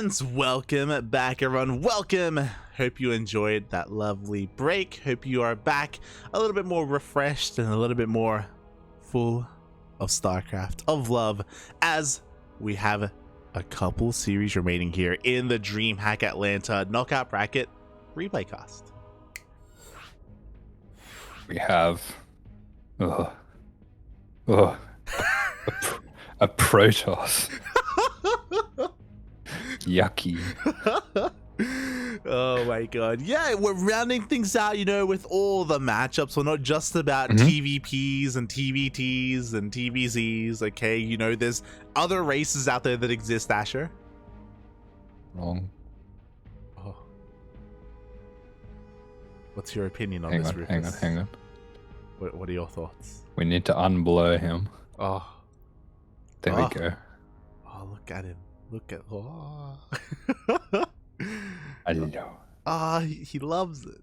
And welcome back, everyone. Welcome. Hope you enjoyed that lovely break. Hope you are back a little bit more refreshed and a little bit more full of StarCraft, of love, as we have a couple series remaining here in the DreamHack Atlanta Knockout Bracket Replay Cast. We have a Protoss. Yucky. Oh my god. Yeah, we're rounding things out, you know, with all the matchups. We're not just about TVPs and TVTs and TVZs, okay? You know, there's other races out there that exist, Asher. Wrong. Oh. What's your opinion on this, Rufus? Hang on. What are your thoughts? We need to unblow him. Oh. There we go. Oh, look at him. Look at... Oh. I know. Ah, he loves it.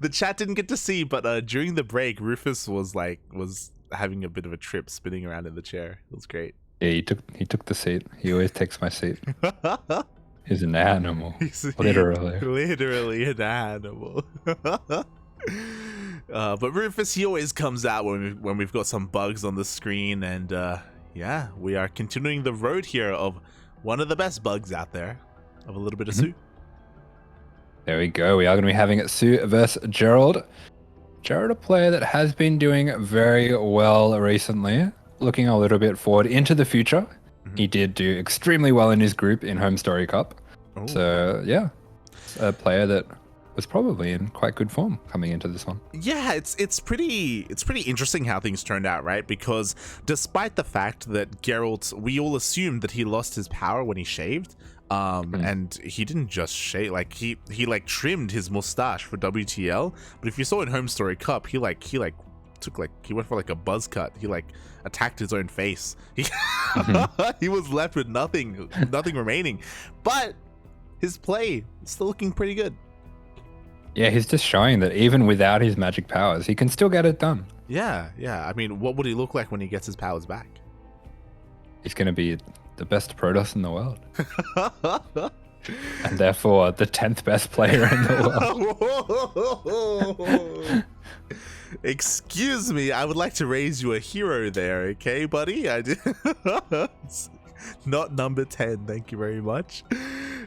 The chat didn't get to see, but during the break, Rufus was having a bit of a trip, spinning around in the chair. It was great. Yeah, he took the seat. He always takes my seat. He's an animal. Literally an animal. But Rufus, he always comes out when we've got some bugs on the screen, and yeah, we are continuing the road here of one of the best bugs out there, of a little bit of soO. There we go. We are going to be having it soO versus Gerald. Gerald, a player that has been doing very well recently, looking a little bit forward into the future. He did do extremely well in his group in Home Story Cup. Oh. So yeah, a player that was probably in quite good form coming into this one. Yeah, it's pretty interesting how things turned out, right? Because despite the fact that Gerald, we all assumed that he lost his power when he shaved, and he didn't just shave, like he trimmed his mustache for WTL. But if you saw in Home Story Cup, he went for a buzz cut. He attacked his own face. He was left with nothing remaining. But his play is still looking pretty good. Yeah, he's just showing that even without his magic powers, he can still get it done. Yeah. I mean, what would he look like when he gets his powers back? He's going to be the best Protoss in the world. And therefore, the 10th best player in the world. Excuse me, I would like to raise you a hero there, okay, buddy? I did. Not number 10, thank you very much.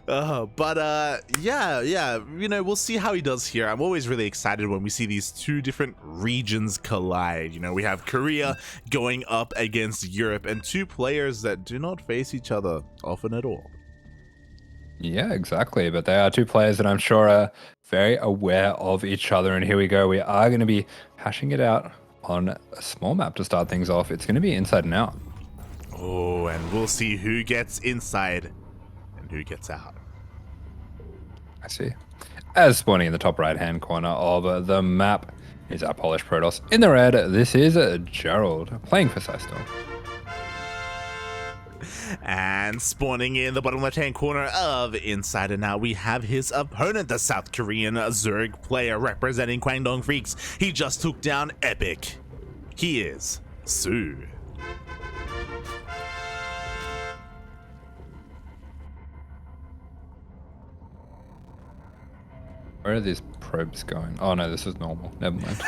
Yeah, you know, we'll see how he does here. I'm always really excited when we see these two different regions collide. You know, we have Korea going up against Europe, and two players that do not face each other often at all. Yeah, exactly. But they are two players that I'm sure are very aware of each other. And here we go. We are going to be hashing it out on a small map to start things off. It's going to be inside and out. Oh, and we'll see who gets inside and who gets out. I see. As spawning in the top right-hand corner of the map is our Polish Protoss. In the red, this is Gerald playing for System. And spawning in the bottom left-hand corner of Inside and Out, we have his opponent, the South Korean Zerg player representing Kwangdong Freaks. He just took down Epic. He is soO. Where are these probes going? Oh no, this is normal. Never mind.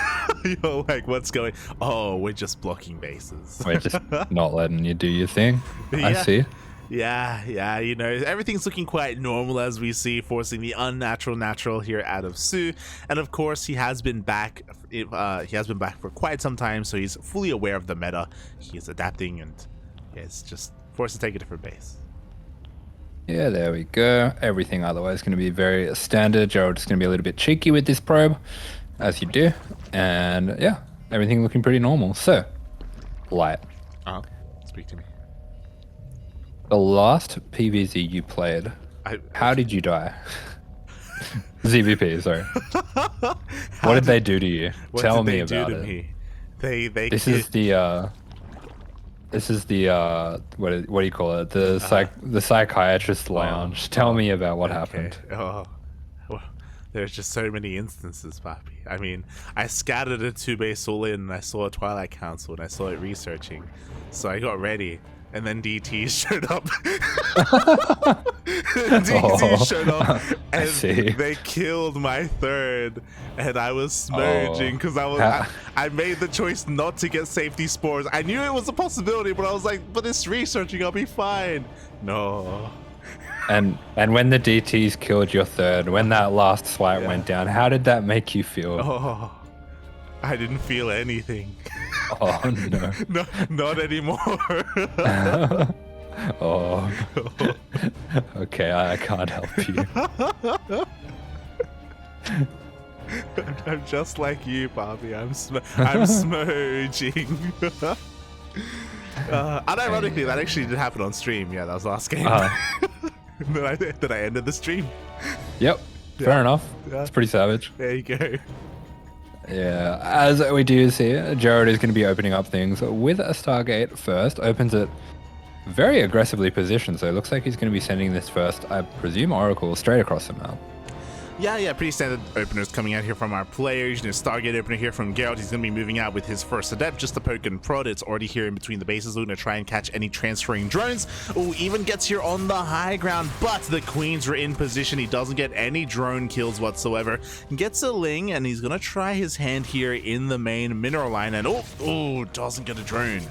You're like, what's going? Oh, we're just blocking bases. We're just not letting you do your thing. Yeah. I see. Yeah, you know, everything's looking quite normal as we see, forcing the unnatural natural here out of soO. And of course, he has been back. He has been back for quite some time, so he's fully aware of the meta. He is adapting, and yeah, it's just forced to take a different base. Yeah, there we go. Everything otherwise going to be very standard. Gerald's going to be a little bit cheeky with this probe, as you do. And yeah, everything looking pretty normal. So, Light. Speak to me. The last PvZ you played, how did you die? ZvP, sorry. What did they do to you? Tell me about it. This is the what do you call it? The psychiatrist lounge. Tell me about what happened. Oh, well, there's just so many instances, Papi. I mean, I scattered a 2-base all in, and I saw a Twilight Council, and I saw it researching, so I got ready. And then DT showed up. DT showed up and they killed my third. And I was smurging because I made the choice not to get safety spores. I knew it was a possibility, but I was like, but it's researching, I'll be fine. No. And when the DTs killed your third, when that last swipe went down, how did that make you feel? Oh, I didn't feel anything. Oh no. No, not anymore. Oh. Okay, I can't help you. I'm just like you, Bobby. I'm smurging. Unironically, that actually did happen on stream. Yeah, that was last game. That I ended the stream. Yep, fair enough. Yeah. It's pretty savage. There you go. Yeah, as we do see, Gerald is going to be opening up things with a Stargate first. Opens it very aggressively positioned, so it looks like he's going to be sending this first, I presume, Oracle straight across the map. Yeah, pretty standard openers coming out here from our players. Stargate opener here from Gerald. He's going to be moving out with his first adept, just to poke and prod. It's already here in between the bases, looking to try and catch any transferring drones. Oh, even gets here on the high ground, but the queens are in position. He doesn't get any drone kills whatsoever. Gets a Ling, and he's going to try his hand here in the main mineral line, and doesn't get a drone.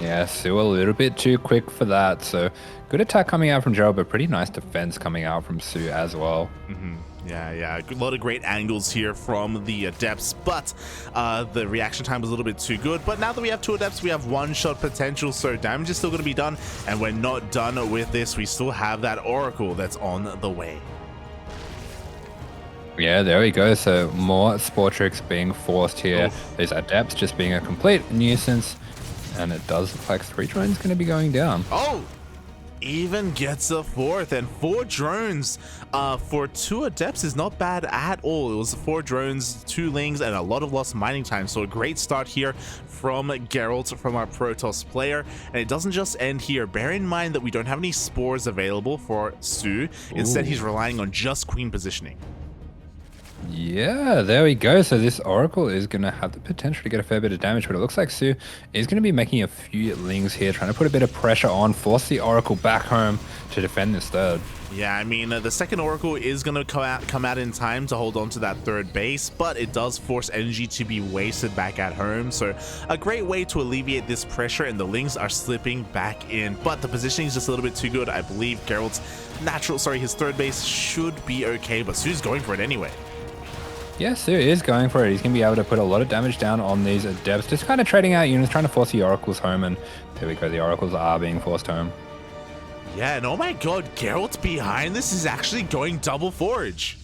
Yeah, soO a little bit too quick for that, so good attack coming out from Gerald, but pretty nice defense coming out from soO as well. Yeah, a lot of great angles here from the adepts, but the reaction time was a little bit too good. But now that we have two adepts, we have one-shot potential, so damage is still going to be done, and we're not done with this. We still have that Oracle that's on the way. Yeah, there we go. So more Spore Tricks being forced here. Oof. These adepts just being a complete nuisance, and it does look like 3 drones going to be going down. Oh! Even gets a fourth, and 4 drones for 2 adepts is not bad at all. It was 4 drones, 2 lings, and a lot of lost mining time. So a great start here from Gerald, from our Protoss player. And it doesn't just end here. Bear in mind that we don't have any spores available for soO. Instead, he's relying on just queen positioning. Yeah, there we go. So this Oracle is going to have the potential to get a fair bit of damage, but it looks like soO is going to be making a few lings here, trying to put a bit of pressure on, force the Oracle back home to defend this third. Yeah, I mean, the second Oracle is going to come out in time to hold on to that third base, but it does force energy to be wasted back at home. So a great way to alleviate this pressure, and the lings are slipping back in, but the positioning is just a little bit too good. I believe Gerald's his third base should be okay, but soO's going for it anyway. Yeah, soO is going for it. He's going to be able to put a lot of damage down on these adepts, just kind of trading out units, trying to force the Oracles home, and there we go, the Oracles are being forced home. Yeah, and oh my god, Gerald's behind this is actually going double forge.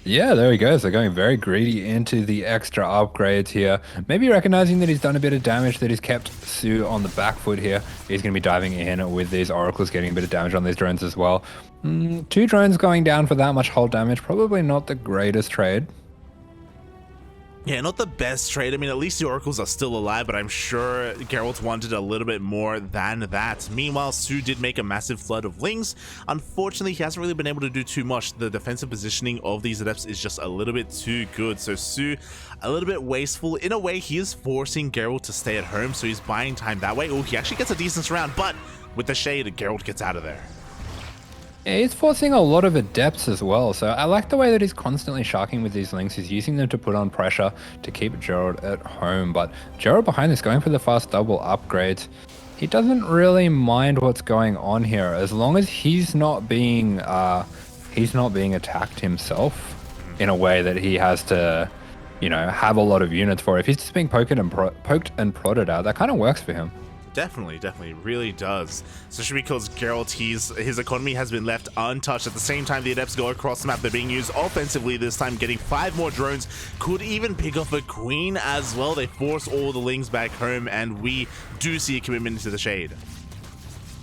Yeah, there we go. So going very greedy into the extra upgrades here. Maybe recognizing that he's done a bit of damage, that he's kept soO on the back foot here. He's going to be diving in with these Oracles, getting a bit of damage on these drones as well. 2 drones going down for that much hull damage. Probably not the greatest trade. Yeah, not the best trade. I mean, at least the Oracles are still alive, but I'm sure Geralt wanted a little bit more than that. Meanwhile, soO did make a massive flood of lings. Unfortunately, he hasn't really been able to do too much. The defensive positioning of these adepts is just a little bit too good. So soO, a little bit wasteful. In a way, he is forcing Geralt to stay at home, so he's buying time that way. Oh, he actually gets a decent round, but with the shade, Geralt gets out of there. Yeah, he's forcing a lot of adepts as well, so I like the way that he's constantly sharking with these links. He's using them to put on pressure to keep Gerald at home, but Gerald behind this going for the fast double upgrades. He doesn't really mind what's going on here as long as he's not being attacked himself in a way that he has to, you know, have a lot of units for. If he's just being poked and prodded out, that kind of works for him. Definitely really does, especially because Geralt, his economy has been left untouched. At the same time, the adepts go across the map. They're being used offensively this time, getting 5 more drones. Could even pick off a queen as well. They force all the lings back home, and we do see a commitment into the shade.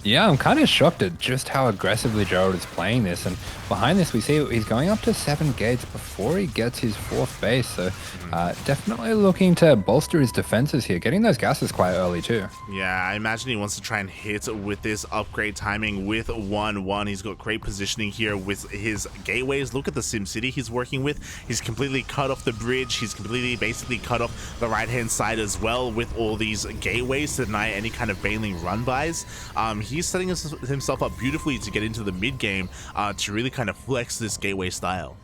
Yeah, I'm kind of shocked at just how aggressively Gerald is playing this. And behind this, we see he's going up to 7 gates before he gets his 4th base. So definitely looking to bolster his defenses here, getting those gases quite early too. Yeah, I imagine he wants to try and hit with this upgrade timing with 1-1. He's got great positioning here with his gateways. Look at the Sim City he's working with. He's completely cut off the bridge. He's completely basically cut off the right-hand side as well with all these gateways to deny any kind of baneling run-bys. He's setting himself up beautifully to get into the mid-game to really kind of flex this gateway style.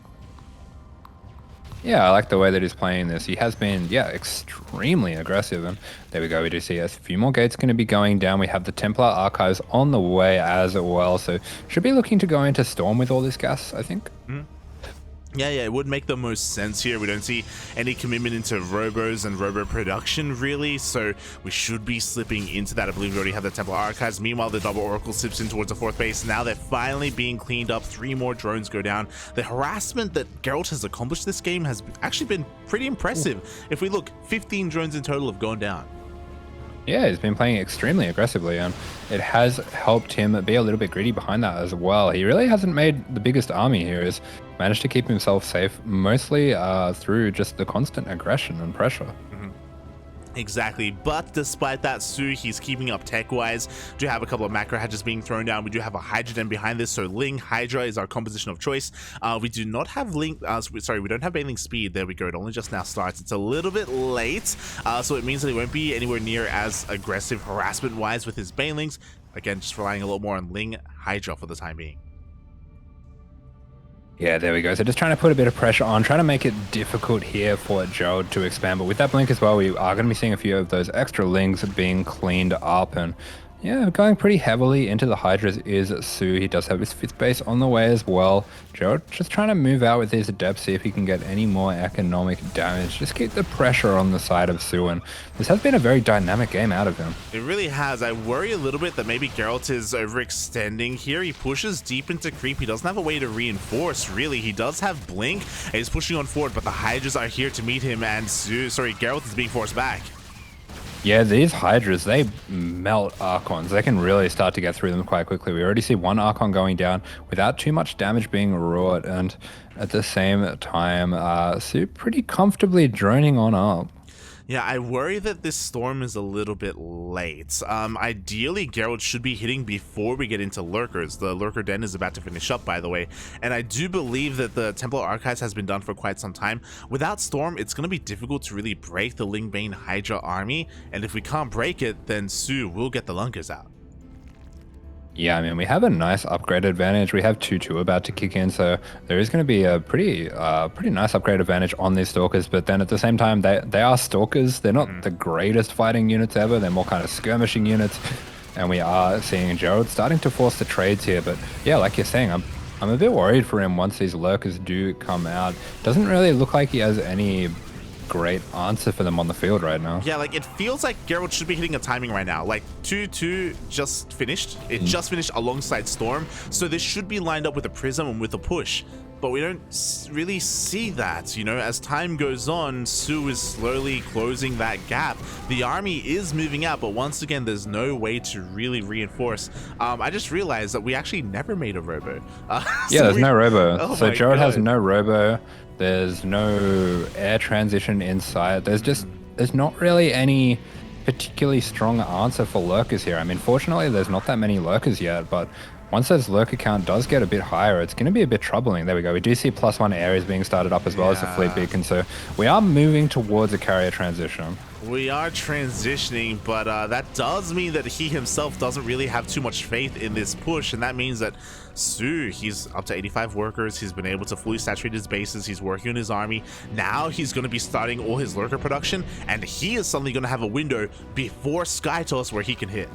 Yeah, I like the way that he's playing this. He has been, yeah, extremely aggressive. And there we go. We do see a few more gates going to be going down. We have the Templar Archives on the way as well. So should be looking to go into Storm with all this gas, I think. Yeah, it would make the most sense here. We don't see any commitment into robos and robo production, really, so we should be slipping into that. I believe we already have the Templar Archives. Meanwhile, the double Oracle slips in towards the 4th base. Now they're finally being cleaned up. 3 more drones go down. The harassment that Gerald has accomplished this game has actually been pretty impressive. If we look, 15 drones in total have gone down. Yeah, he's been playing extremely aggressively, and it has helped him be a little bit greedy behind that as well. He really hasn't made the biggest army here. He's managed to keep himself safe, mostly through just the constant aggression and pressure. Exactly, but despite that, soO, he's keeping up tech-wise. Do have a couple of macro hatches being thrown down. We do have a Hydra Den behind this, so Ling Hydra is our composition of choice. We do not have Link, sorry, we don't have Baneling Speed. There we go, it only just now starts. It's a little bit late, so it means that he won't be anywhere near as aggressive harassment-wise with his Banelings. Again, just relying a little more on Ling Hydra for the time being. Yeah, there we go. So just trying to put a bit of pressure on, trying to make it difficult here for Gerald to expand. But with that blink as well, we are going to be seeing a few of those extra lings being cleaned up. And yeah, going pretty heavily into the Hydras is soO. He does have his 5th base on the way as well. Gerald just trying to move out with his Adept, see if he can get any more economic damage. Just keep the pressure on the side of soO. And this has been a very dynamic game out of him. It really has. I worry a little bit that maybe Geralt is overextending here. He pushes deep into creep. He doesn't have a way to reinforce, really. He does have blink, and he's pushing on forward, but the Hydras are here to meet him, and Geralt is being forced back. Yeah, these Hydras, they melt Archons. They can really start to get through them quite quickly. We already see 1 Archon going down without too much damage being wrought, and at the same time, soO pretty comfortably droning on up. Yeah, I worry that this storm is a little bit late. Ideally, Gerald should be hitting before we get into Lurkers. The Lurker Den is about to finish up, by the way. And I do believe that the Templar Archives has been done for quite some time. Without Storm, it's going to be difficult to really break the Lingbane Hydra army. And if we can't break it, then soO will get the Lunkers out. Yeah, I mean, we have a nice upgrade advantage. We have 2-2 about to kick in, so there is going to be a pretty nice upgrade advantage on these Stalkers, but then at the same time, they are Stalkers. They're not the greatest fighting units ever. They're more kind of skirmishing units, and we are seeing Gerald starting to force the trades here, but yeah, like you're saying, I'm a bit worried for him once these Lurkers do come out. Doesn't really look like he has any great answer for them on the field right now. Yeah, like it feels like Gerald should be hitting a timing right now. Like 2-2 just finished. It just finished alongside Storm. So this should be lined up with a Prism and with a push. But we don't really see that, you know, as time goes on, soO is slowly closing that gap. The army is moving out, but once again, there's no way to really reinforce. I just realized that we actually never made a robo. Yeah, there's no robo. Oh so Gerald God. has no robo. There's no air transition inside. There's not really any particularly strong answer for Lurkers here. I mean, fortunately, there's not that many Lurkers yet, but once those Lurker count does get a bit higher, it's going to be a bit troubling. There we go. We do see +1 areas being started up as well as the fleet beacon, so we are moving towards a carrier transition. We are transitioning, but that does mean that he himself doesn't really have too much faith in this push, and that means that soO, he's up to 85 workers. He's been able to fully saturate his bases. He's working on his army. Now he's going to be starting all his Lurker production, and he is suddenly going to have a window before Skytoss where he can hit.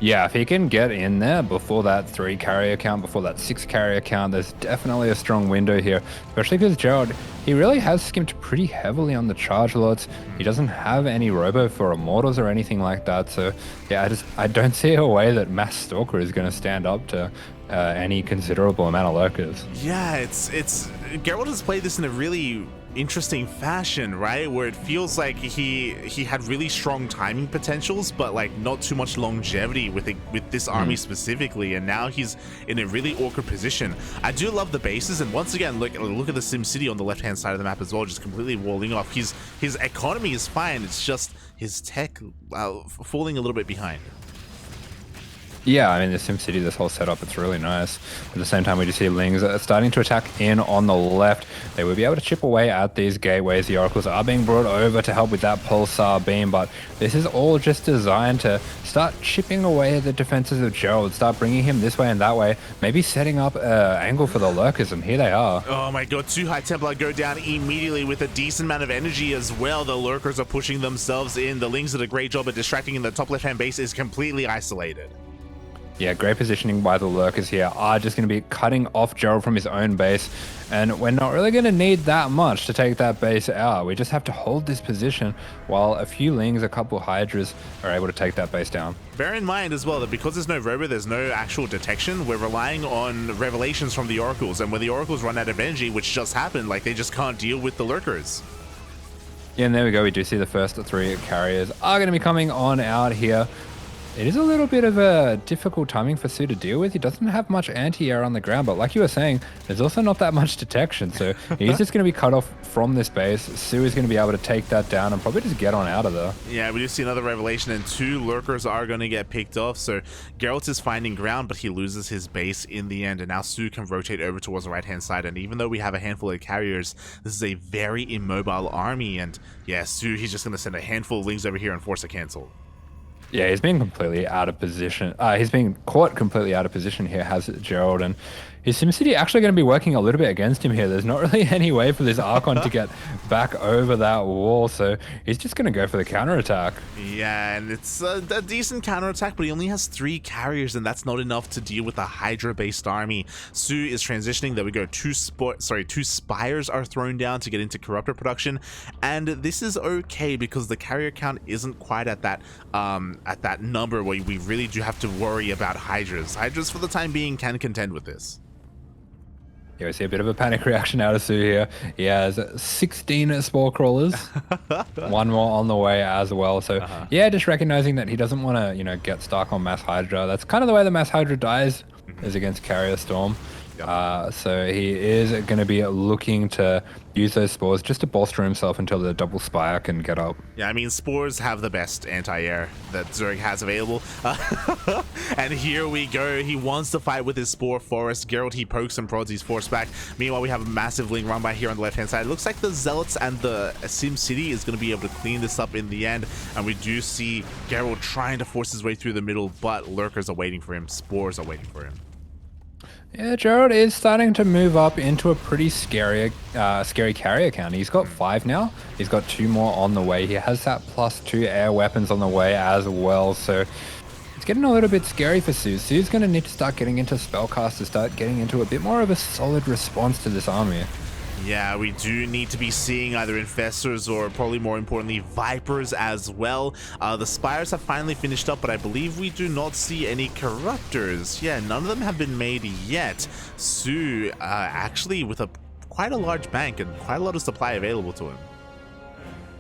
Yeah, if he can get in there before that 3 carrier count, before that 6 carrier count, there's definitely a strong window here, especially because Gerald, he really has skimped pretty heavily on the charge lots. He doesn't have any robo for Immortals or anything like that, so yeah, I don't see a way that Mass Stalker is going to stand up to any considerable amount of Lurkers. Yeah, it's Gerald has played this in a really interesting fashion, right? Where it feels like he had really strong timing potentials, but like not too much longevity with this army specifically. And now he's in a really awkward position. I do love the bases, and once again, look at the Sim City on the left hand side of the map as well, just completely walling off. His economy is fine. It's just his tech falling a little bit behind. Yeah, I mean, the SimCity, this whole setup, it's really nice. At the same time, we just see Lings starting to attack in on the left. They will be able to chip away at these gateways. The Oracles are being brought over to help with that Pulsar beam, but this is all just designed to start chipping away at the defenses of Gerald, start bringing him this way and that way, maybe setting up an angle for the Lurkers, and here they are. Oh my god, 2 High Templar go down immediately with a decent amount of energy as well. The Lurkers are pushing themselves in. The Lings did a great job at distracting, and the top left-hand base is completely isolated. Yeah, great positioning by the Lurkers here. Are just going to be cutting off Gerald from his own base, and we're not really going to need that much to take that base out. We just have to hold this position while a few Lings, a couple Hydras are able to take that base down. Bear in mind as well that because there's no robo, there's no actual detection, we're relying on revelations from the Oracles, and when the Oracles run out of energy, which just happened, like they just can't deal with the Lurkers. Yeah, and there we go. We do see the first 3 carriers are going to be coming on out here. It is a little bit of a difficult timing for soO to deal with. He doesn't have much anti-air on the ground, but like you were saying, there's also not that much detection. So he's just going to be cut off from this base. soO is going to be able to take that down and probably just get on out of there. Yeah, we do see another revelation, and 2 Lurkers are going to get picked off. So Geralt is finding ground, but he loses his base in the end. And now soO can rotate over towards the right-hand side. And even though we have a handful of carriers, this is a very immobile army. And yeah, soO, he's just going to send a handful of Lings over here and force a cancel. Yeah, he's being completely out of position. He's being caught completely out of position here, has Gerald, and his SimCity actually going to be working a little bit against him here. There's not really any way for this Archon to get back over that wall, so he's just going to go for the counterattack. Yeah, and it's a decent counterattack, but he only has 3 carriers, and that's not enough to deal with a Hydra-based army. soO is transitioning. There we go. 2 Spires are thrown down to get into Corruptor production, and this is okay because the carrier count isn't quite at that number where we really do have to worry about Hydras. Hydras, for the time being, can contend with this. Yeah, we see a bit of a panic reaction out of soO here. He has 16 Spore Crawlers, 1 more on the way as well. So yeah, just recognizing that he doesn't want to, get stuck on Mass Hydra. That's kind of the way the Mass Hydra dies, is against Carrier Storm. So he is going to be looking to use those spores just to bolster himself until the double spire can get up. Yeah, I mean, spores have the best anti-air that Zerg has available. And here we go. He wants to fight with his spore forest. Geralt, he pokes and prods, he's forced back. Meanwhile, we have a massive Ling run by here on the left-hand side. It looks like the Zealots and the Sim City is going to be able to clean this up in the end. And we do see Geralt trying to force his way through the middle, but Lurkers are waiting for him. Spores are waiting for him. Yeah, Gerald is starting to move up into a pretty scary carrier count. He's got 5 now. He's got 2 more on the way. He has that +2 air weapons on the way as well. So it's getting a little bit scary for soO. soO's going to need to start getting into spellcast to start getting into a bit more of a solid response to this army. Yeah, we do need to be seeing either Infestors or probably more importantly Vipers as well. The Spires have finally finished up, but I believe we do not see any Corruptors. Yeah, none of them have been made yet. soO actually with quite a large bank and quite a lot of supply available to him.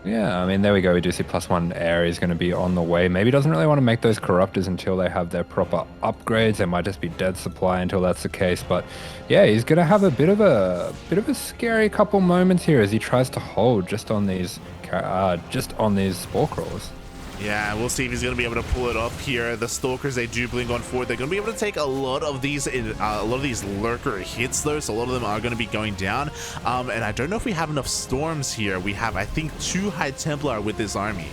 Yeah, I mean, there we go. We do see +1 air is going to be on the way. Maybe doesn't really want to make those Corruptors until they have their proper upgrades. They might just be dead supply until that's the case. But yeah, he's going to have a bit of a scary couple moments here as he tries to hold just on these Spore Crawlers. Yeah, we'll see if he's going to be able to pull it off here. The Stalkers, they do blink on forward. They're going to be able to take a lot of these Lurker hits, though, so a lot of them are going to be going down. And I don't know if we have enough Storms here. We have, I think, 2 High Templar with this army.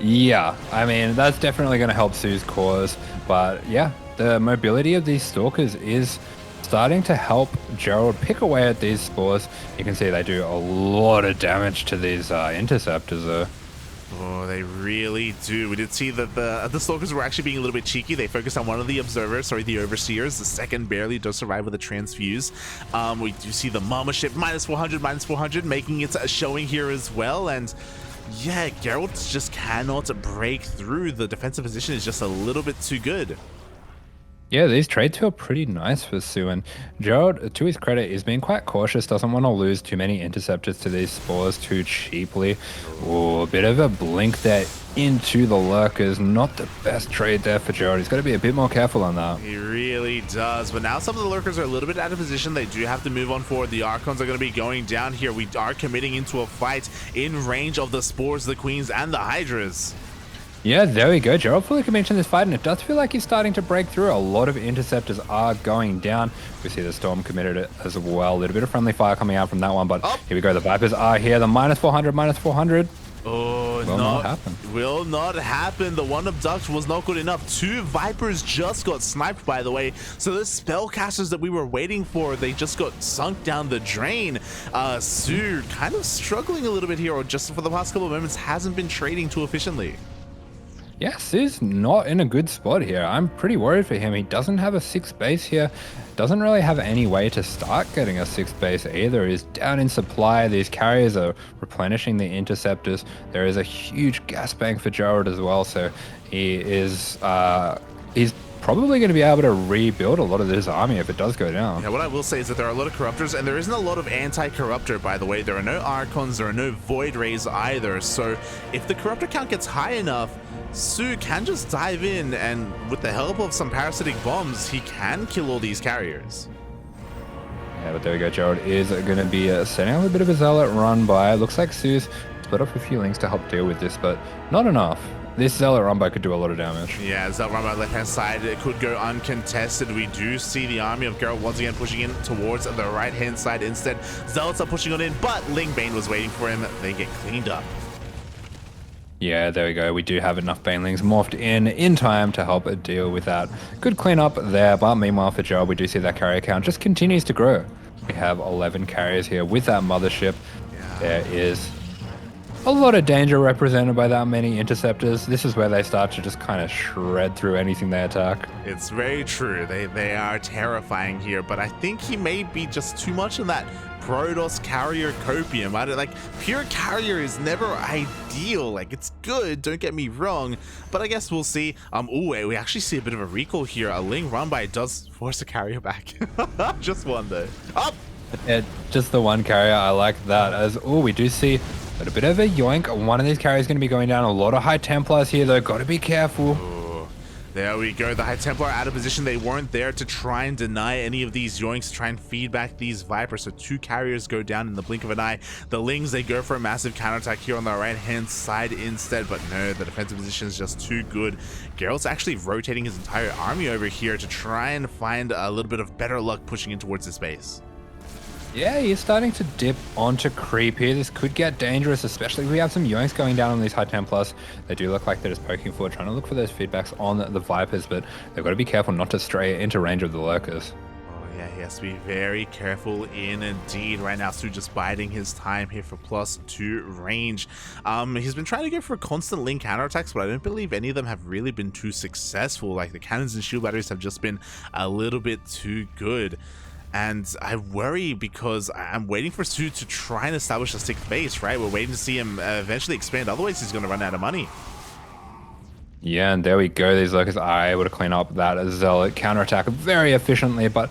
Yeah, I mean, that's definitely going to help soO's cause. But yeah, the mobility of these Stalkers is starting to help Gerald pick away at these spores. You can see they do a lot of damage to these Interceptors, though. Oh, they really do. We did see that the Stalkers were actually being a little bit cheeky. They focused on one of the observers, the Overseers. The second barely does survive with a transfuse. We do see the Mama Ship -400, making it showing here as well. And yeah, Geralt just cannot break through. The defensive position is just a little bit too good. Yeah, these trades feel pretty nice for soO, and Gerald, to his credit, is being quite cautious, doesn't want to lose too many interceptors to these spores too cheaply. Ooh, a bit of a blink there into the lurkers. Not the best trade there for Gerald. He's got to be a bit more careful on that. He really does, but now some of the lurkers are a little bit out of position. They do have to move on forward. The Archons are going to be going down here. We are committing into a fight in range of the spores, the queens, and the hydras. Yeah, there we go. Gerald fully committed to this fight, and it does feel like he's starting to break through. A lot of interceptors are going down. We see the Storm committed it as well. A little bit of friendly fire coming out from that one, but here we go. The Vipers are here. The -400, -400. Oh, will not happen. Will not happen. The one abduct was not good enough. 2 Vipers just got sniped, by the way. So the spellcasters that we were waiting for, they just got sunk down the drain. soO kind of struggling a little bit here, or just for the past couple of moments hasn't been trading too efficiently. Yeah, soO's not in a good spot here. I'm pretty worried for him. He doesn't have a 6th base here. Doesn't really have any way to start getting a 6th base either. He's down in supply. These carriers are replenishing the interceptors. There is a huge gas bank for Gerald as well. So he is, he's probably going to be able to rebuild a lot of this army if it does go down. Yeah, what I will say is that there are a lot of corruptors, and there isn't a lot of anti-corruptor, by the way. There are no Archons, there are no Void Rays either. So if the corruptor count gets high enough, soO can just dive in, and with the help of some parasitic bombs, he can kill all these carriers. Yeah, but there we go. Gerald is going to be setting up a bit of a zealot run by. Looks like soO's split off a few links to help deal with this, but not enough. This zealot run by could do a lot of damage. Yeah, zealot run by left-hand side, it could go uncontested. We do see the army of Gerald once again pushing in towards the right-hand side instead. Zealots are pushing on in, but Lingbane was waiting for him. They get cleaned up. Yeah, there we go. We do have enough Banelings morphed in time to help deal with that. Good cleanup there, but meanwhile for Gerald, we do see that carrier count just continues to grow. We have 11 carriers here with that mothership. Yeah. There is a lot of danger represented by that many interceptors. This is where they start to just kind of shred through anything they attack. It's very true. They are terrifying here, but I think he may be just too much in that Protoss carrier copium. Pure carrier is never ideal. Like, it's good, don't get me wrong, but I guess we'll see. Ooh, we actually see a bit of a recall here. A Ling run by does force a carrier back. Just one though. Up. Yeah, just the one carrier. I like that. As we do see a bit of a yoink. One of these carriers going to be going down. A lot of High Templars here though. Got to be careful. There we go. The High Templar out of position. They weren't there to try and deny any of these yoinks, try and feed back these Vipers. So 2 carriers go down in the blink of an eye. The Lings, they go for a massive counterattack here on the right-hand side instead. But no, the defensive position is just too good. Gerald's actually rotating his entire army over here to try and find a little bit of better luck pushing in towards his base. Yeah, he's starting to dip onto creep here. This could get dangerous, especially if we have some yoinks going down on these High Templars. They do look like they're just poking forward, trying to look for those feedbacks on the Vipers, but they've got to be careful not to stray into range of the lurkers. Oh yeah, he has to be very careful indeed right now. soO just biding his time here for +2 range. He's been trying to go for constant link counterattacks, but I don't believe any of them have really been too successful. Like, the cannons and shield batteries have just been a little bit too good. And I worry because I'm waiting for soO to try and establish a 6th base, right? We're waiting to see him eventually expand. Otherwise, he's going to run out of money. Yeah, and there we go. These lurkers are able to clean up that zealot counterattack very efficiently, but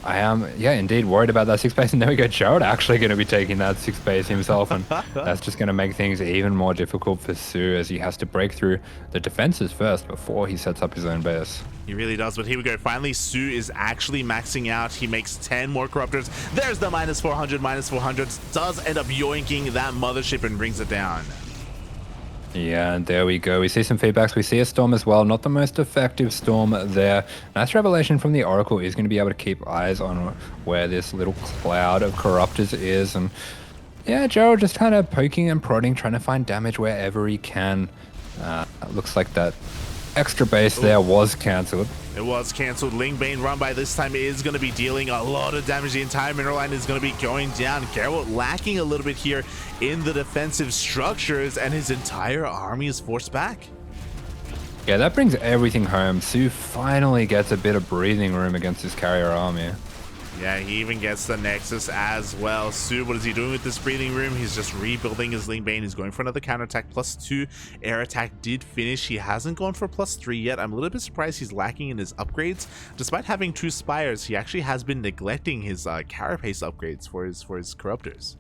I am, yeah, indeed worried about that 6th base. And there we go. Gerald actually going to be taking that 6th base himself. And that's just going to make things even more difficult for soO as he has to break through the defenses first before he sets up his own base. He really does, but here we go. Finally, soO is actually maxing out. He makes 10 more corruptors. There's the -400, -400. Does end up yoinking that mothership and brings it down. Yeah, and there we go. We see some feedbacks. We see a storm as well. Not the most effective storm there. Nice revelation from the Oracle is going to be able to keep eyes on where this little cloud of corruptors is. And yeah, Gerald just kind of poking and prodding, trying to find damage wherever he can. Looks like that extra base there was cancelled. It was cancelled. Lingbane run by this time is going to be dealing a lot of damage. The entire mineral line is going to be going down. Gerald lacking a little bit here in the defensive structures, and his entire army is forced back. Yeah, that brings everything home. soO finally gets a bit of breathing room against his carrier army. Yeah, he even gets the Nexus as well. soO, what is he doing with this breathing room? He's just rebuilding his Ling Bane. He's going for another counterattack. +2 air attack did finish. He hasn't gone for +3 yet. I'm a little bit surprised he's lacking in his upgrades. Despite having 2 Spires, he actually has been neglecting his Carapace upgrades for his Corruptors.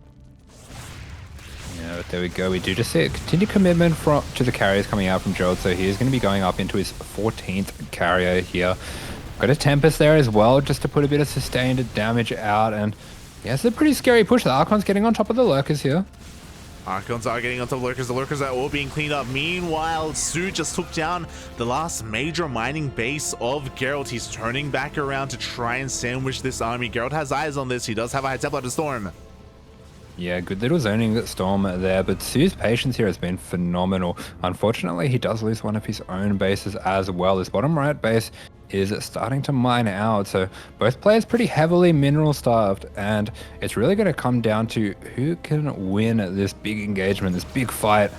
Yeah, but there we go. We do just see a continued commitment to the carriers coming out from Gerald. So he is going to be going up into his 14th carrier here. Got a Tempest there as well, just to put a bit of sustained damage out. And yeah, it's a pretty scary push. The Archon's getting on top of the Lurkers here. Archons are getting onto Lurkers. The Lurkers are all being cleaned up. Meanwhile, soO just took down the last major mining base of Gerald. He's turning back around to try and sandwich this army. Gerald has eyes on this. He does have a High Templar to storm. Yeah, good little zoning storm there, but soO's patience here has been phenomenal. Unfortunately, he does lose one of his own bases as well. His bottom right base is starting to mine out, so both players pretty heavily mineral starved, and it's really going to come down to who can win this big engagement, this big fight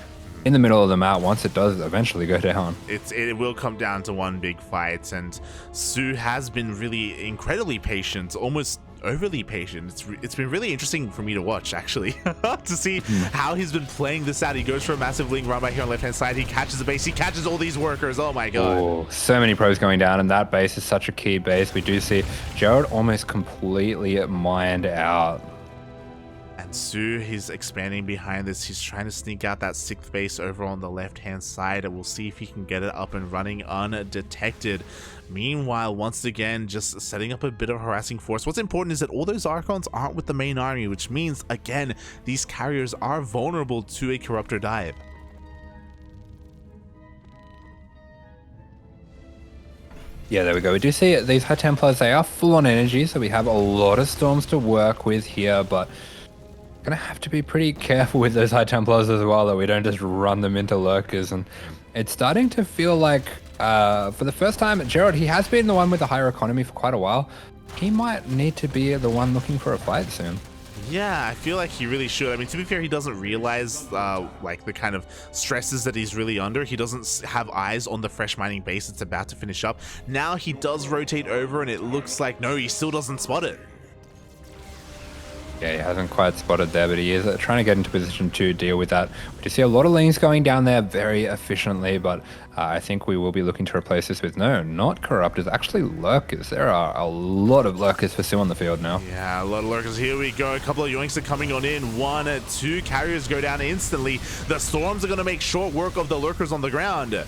in the middle of the map once it does eventually go down. It will come down to one big fight, and soO has been really incredibly patient, almost overly patient. It's been really interesting for me to watch, actually, to see how he's been playing this out. He goes for a massive Ling run right here on left hand side. He catches the base. He catches all these workers. Oh my god. Oh, so many pros going down, and that base is such a key base. We do see Gerald almost completely mined out. And soO, he's expanding behind this. He's trying to sneak out that 6th base over on the left-hand side, and we'll see if he can get it up and running undetected. Meanwhile, once again, just setting up a bit of harassing force. What's important is that all those Archons aren't with the main army, which means, again, these carriers are vulnerable to a Corruptor dive. Yeah, there we go. We do see these High Templars, they are full on energy, so we have a lot of storms to work with here, but gonna have to be pretty careful with those High Templars as well, that we don't just run them into Lurkers. And it's starting to feel like, for the first time, Gerald, he has been the one with the higher economy for quite a while. He might need to be the one looking for a fight soon. Yeah, I feel like he really should. I mean, to be fair, he doesn't realize like the kind of stresses that he's really under. He doesn't have eyes on the fresh mining base that's about to finish up. Now he does rotate over, and it looks like, no, he still doesn't spot it. Yeah, he hasn't quite spotted there, but he is trying to get into position to deal with that. We do see a lot of Lings going down there very efficiently, but I think we will be looking to replace this with, no, not Corruptors, actually Lurkers. There are a lot of Lurkers for soO on the field now. Yeah, a lot of Lurkers. Here we go. A couple of Yoinks are coming on in. 1, 2 carriers go down instantly. The Storms are going to make short work of the Lurkers on the ground.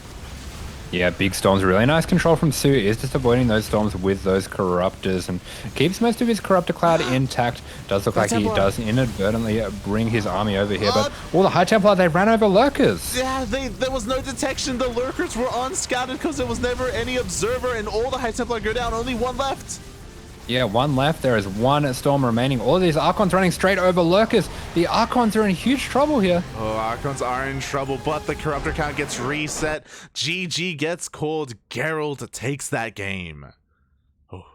Yeah, big storms, really nice control from soO. Is just avoiding those storms with those Corruptors and keeps most of his Corruptor cloud intact. Does look like he does inadvertently bring his army over here, but all the High Templar, they ran over Lurkers. Yeah, there was no detection. The Lurkers were unscouted because there was never any observer, and all the High Templar go down. Only one left. Yeah, one left. There is one storm remaining. All of these Archons running straight over Lurkers. The Archons are in huge trouble here. Oh, Archons are in trouble, but the Corruptor count gets reset. GG gets called. Gerald takes that game. Oh.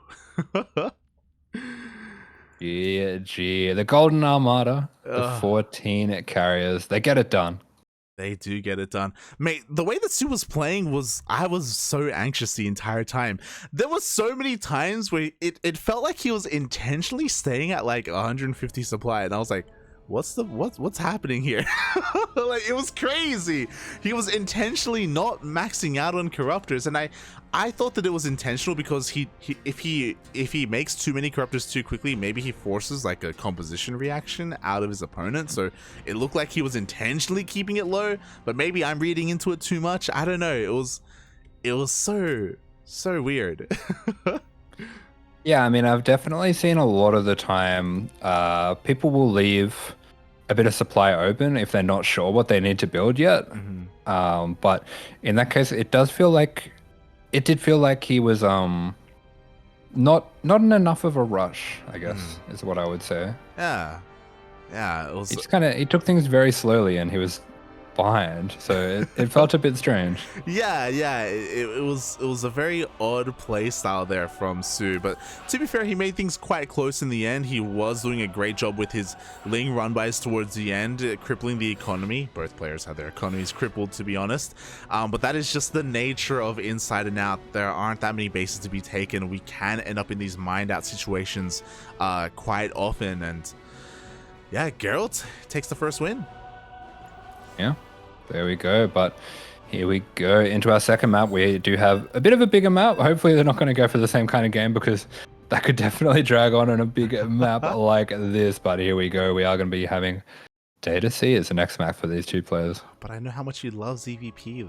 GG. The Golden Armada, the 14 carriers, they get it done. They do get it done. Mate, the way that soO was playing was, I was so anxious the entire time. There was so many times where it felt like he was intentionally staying at like 150 supply, and I was like, what's happening here? Like, it was crazy. He was intentionally not maxing out on Corruptors, and I thought that it was intentional because if he makes too many Corruptors too quickly, maybe he forces like a composition reaction out of his opponent. So it looked like he was intentionally keeping it low, but maybe I'm reading into it too much. I don't know. It was so weird. Yeah, I mean, I've definitely seen a lot of the time people will leave a bit of supply open if they're not sure what they need to build yet. But in that case, it did feel like he was not in enough of a rush, I guess, is what I would say. Yeah, it was. He took things very slowly, and he was behind, so it felt a bit strange. Yeah, it was a very odd play style there from soO, but to be fair, he made things quite close in the end. He was doing a great job with his Ling run bys towards the end, crippling the economy. Both players had their economies crippled, to be honest, but that is just the nature of Inside and Out. There aren't that many bases to be taken. We can end up in these mined out situations quite often, and yeah, Gerald takes the first win. Yeah, there we go. But here we go into our second map. We do have a bit of a bigger map. Hopefully they're not going to go for the same kind of game, because that could definitely drag on a big map like this. But here we go. We are going to be having Data C as the next map for these two players. But I know how much you love ZvP,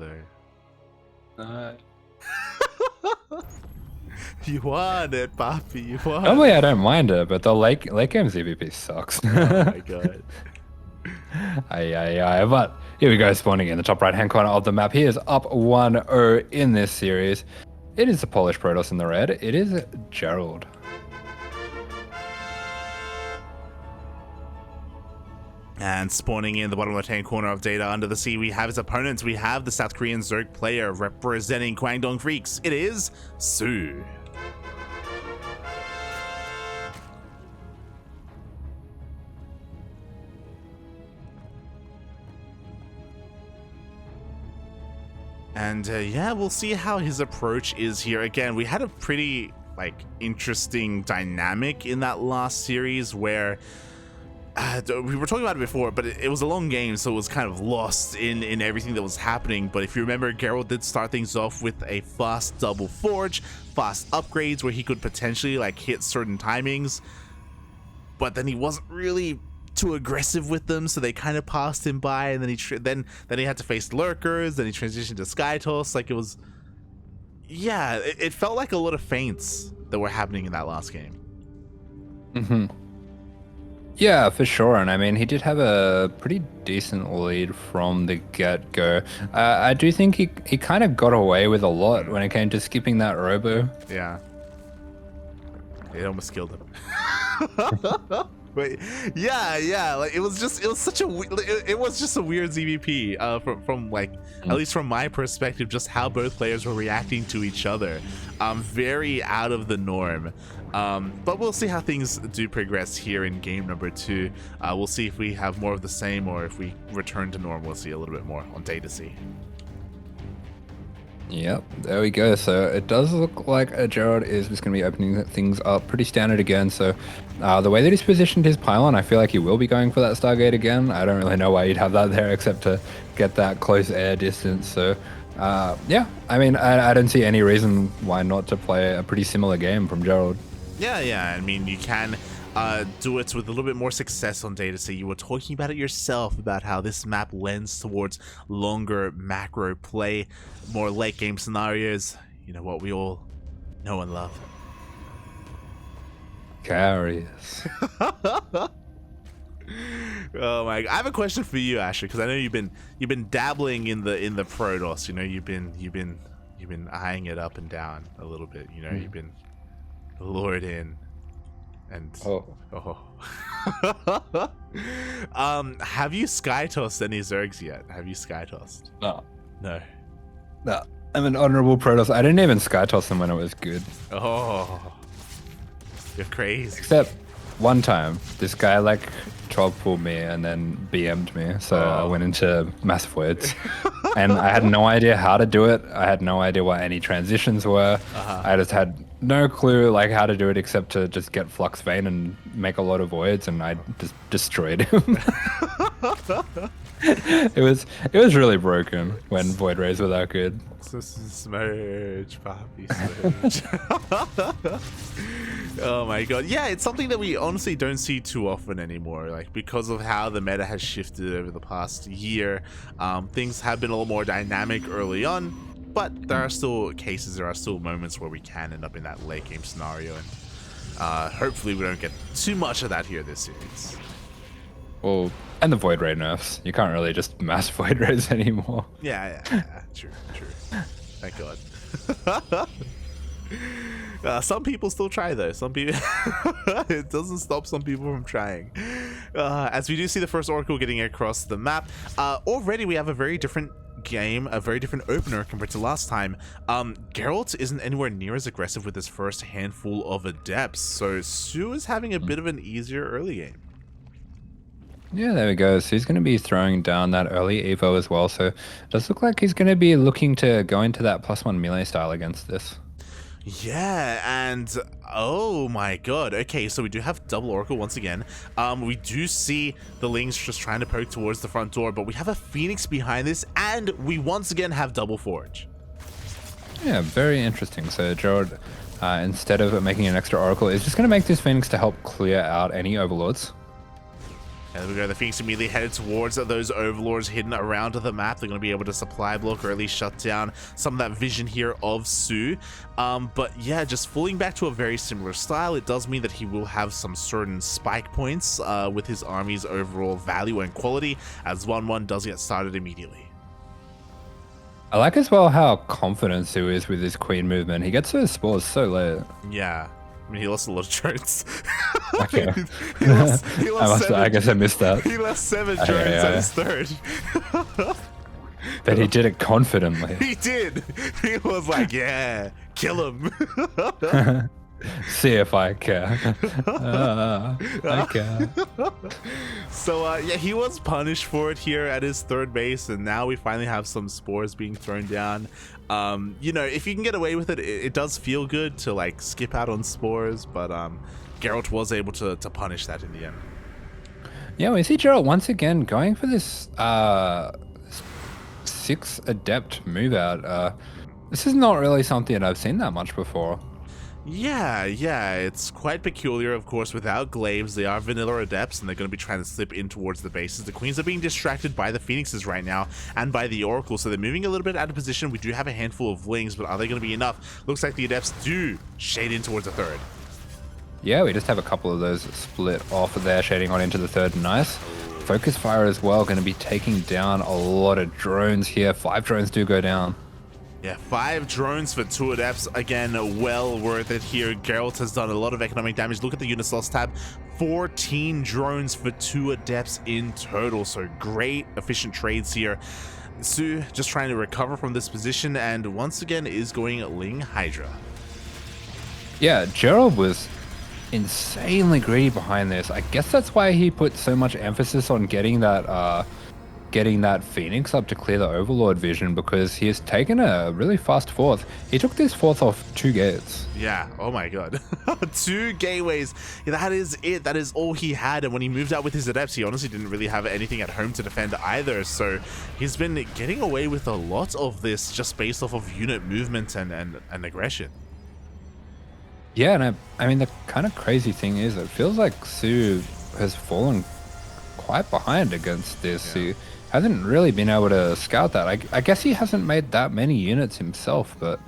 though. You won it, Papi. You won. Normally I don't mind it, but the late game ZvP sucks. Oh my god. But here we go, spawning in the top right hand corner of the map. He is up 1-0 in this series. It is the Polish Protoss in the red. It is Gerald. And spawning in the bottom left-hand corner of Data under the sea, we have his opponents. We have the South Korean Zerg player representing Kwangdong Freaks. It is soO. And yeah, we'll see how his approach is here. Again, we had a pretty interesting dynamic in that last series where we were talking about it before, but it was a long game, so it was kind of lost in everything that was happening. But if you remember, Gerald did start things off with a fast double forge, fast upgrades where he could potentially hit certain timings, but then he wasn't really too aggressive with them, so they kind of passed him by. And then he had to face lurkers. Then he transitioned to Skytoss. It was, yeah, it felt like a lot of feints that were happening in that last game. Yeah, for sure. And I mean, he did have a pretty decent lead from the get-go. I do think he kind of got away with a lot when it came to skipping that robo. Yeah, it almost killed him. But yeah, it was just a weird ZvP from at least from my perspective, just how both players were reacting to each other. Very out of the norm. But we'll see how things do progress here in game number 2. We'll see if we have more of the same, or if we return to normal. We'll see a little bit more on Data C. Yep, there we go. So it does look like Gerald is just going to be opening things up pretty standard again. So the way that he's positioned his pylon, I feel like he will be going for that Stargate again. I don't really know why he'd have that there except to get that close air distance. So yeah, I mean, I don't see any reason why not to play a pretty similar game from Gerald. Yeah, I mean, you can do it with a little bit more success on Data C. You were talking about it yourself, about how this map lends towards longer macro play, more late game scenarios. You know what we all know and love. Carriers. Oh my! I have a question for you, Asher, because I know you've been dabbling in the Protoss. You know, you've been eyeing it up and down a little bit. You know, you've been lured in. And have you skytossed any Zergs yet? Have you skytossed? No. I'm an honorable Protoss. I didn't even skytoss them when it was good. Oh, you're crazy. Except one time, this guy 12 pulled me and then BM'd me, so I went into massive voids. And I had no idea how to do it. I had no idea what any transitions were. I just had no clue how to do it except to just get Flux Vein and make a lot of voids, and I just destroyed him. It was really broken when Void Rays were that good. Smurge, Poppy Smurge. Oh my god. Yeah, it's something that we honestly don't see too often anymore, because of how the meta has shifted over the past year. Things have been a little more dynamic early on, but there are still moments where we can end up in that late game scenario, and hopefully we don't get too much of that here this series. Well, and the Void Ray nerfs. You can't really just mass Void Rays anymore. Yeah, true. Thank God. Some people still try though. Some people, it doesn't stop some people from trying. As we do see the first Oracle getting across the map, already we have a very different game, a very different opener compared to last time. Gerald isn't anywhere near as aggressive with his first handful of adepts, so soO is having a bit of an easier early game. Yeah, there we go. So he's going to be throwing down that early Evo as well. So it does look like he's going to be looking to go into that +1 melee style against this. Yeah, and oh my god. Okay, so we do have double Oracle once again. We do see the Lings just trying to poke towards the front door, but we have a Phoenix behind this, and we once again have double Forge. Yeah, very interesting. So Gerald, instead of making an extra Oracle, is just going to make this Phoenix to help clear out any Overlords. And there we go, the Phoenix immediately headed towards those Overlords hidden around the map. They're going to be able to supply block or at least shut down some of that vision here of soO. But yeah, just falling back to a very similar style, it does mean that he will have some certain spike points with his army's overall value and quality, as 1-1 does get started immediately. I like as well how confident soO is with his Queen movement. He gets those spores so late. Yeah. I mean, he lost a lot of drones. Okay. he lost I guess I missed that. He lost 7 drones at his third. But he did it confidently. He did. He was like, yeah, kill him. See if I care. I care. So yeah, he was punished for it here at his third base, and now we finally have some spores being thrown down. You know, if you can get away with it, it does feel good to like skip out on spores, but Gerald was able to punish that in the end. Yeah, we see Gerald once again going for this 6 adept move out. This is not really something I've seen that much before. Yeah, it's quite peculiar, of course. Without glaives, they are vanilla adepts, and they're going to be trying to slip in towards the bases. The Queens are being distracted by the Phoenixes right now, and by the Oracle, so they're moving a little bit out of position. We do have a handful of Lings, but are they going to be enough? Looks like the adepts do shade in towards the third. Yeah, we just have a couple of those split off there, shading on into the third. Nice. Focus fire as well, going to be taking down a lot of drones here. 5 drones do go down. Yeah, 5 drones for 2 adepts. Again, well worth it here. Gerald has done a lot of economic damage. Look at the units lost tab. 14 drones for 2 adepts in total. So great, efficient trades here. soO just trying to recover from this position, and once again is going Ling Hydra. Yeah, Gerald was insanely greedy behind this. I guess that's why he put so much emphasis on getting that Phoenix up to clear the Overlord vision, because he has taken a really fast 4th. He took this 4th off 2 gates. Yeah, oh my god. 2 gateways. Yeah, that is it. That is all he had. And when he moved out with his adepts, he honestly didn't really have anything at home to defend either. So he's been getting away with a lot of this just based off of unit movement and aggression. Yeah, and I mean, the kind of crazy thing is, it feels like soO has fallen quite behind against this. Yeah. He hasn't really been able to scout that. I guess he hasn't made that many units himself, but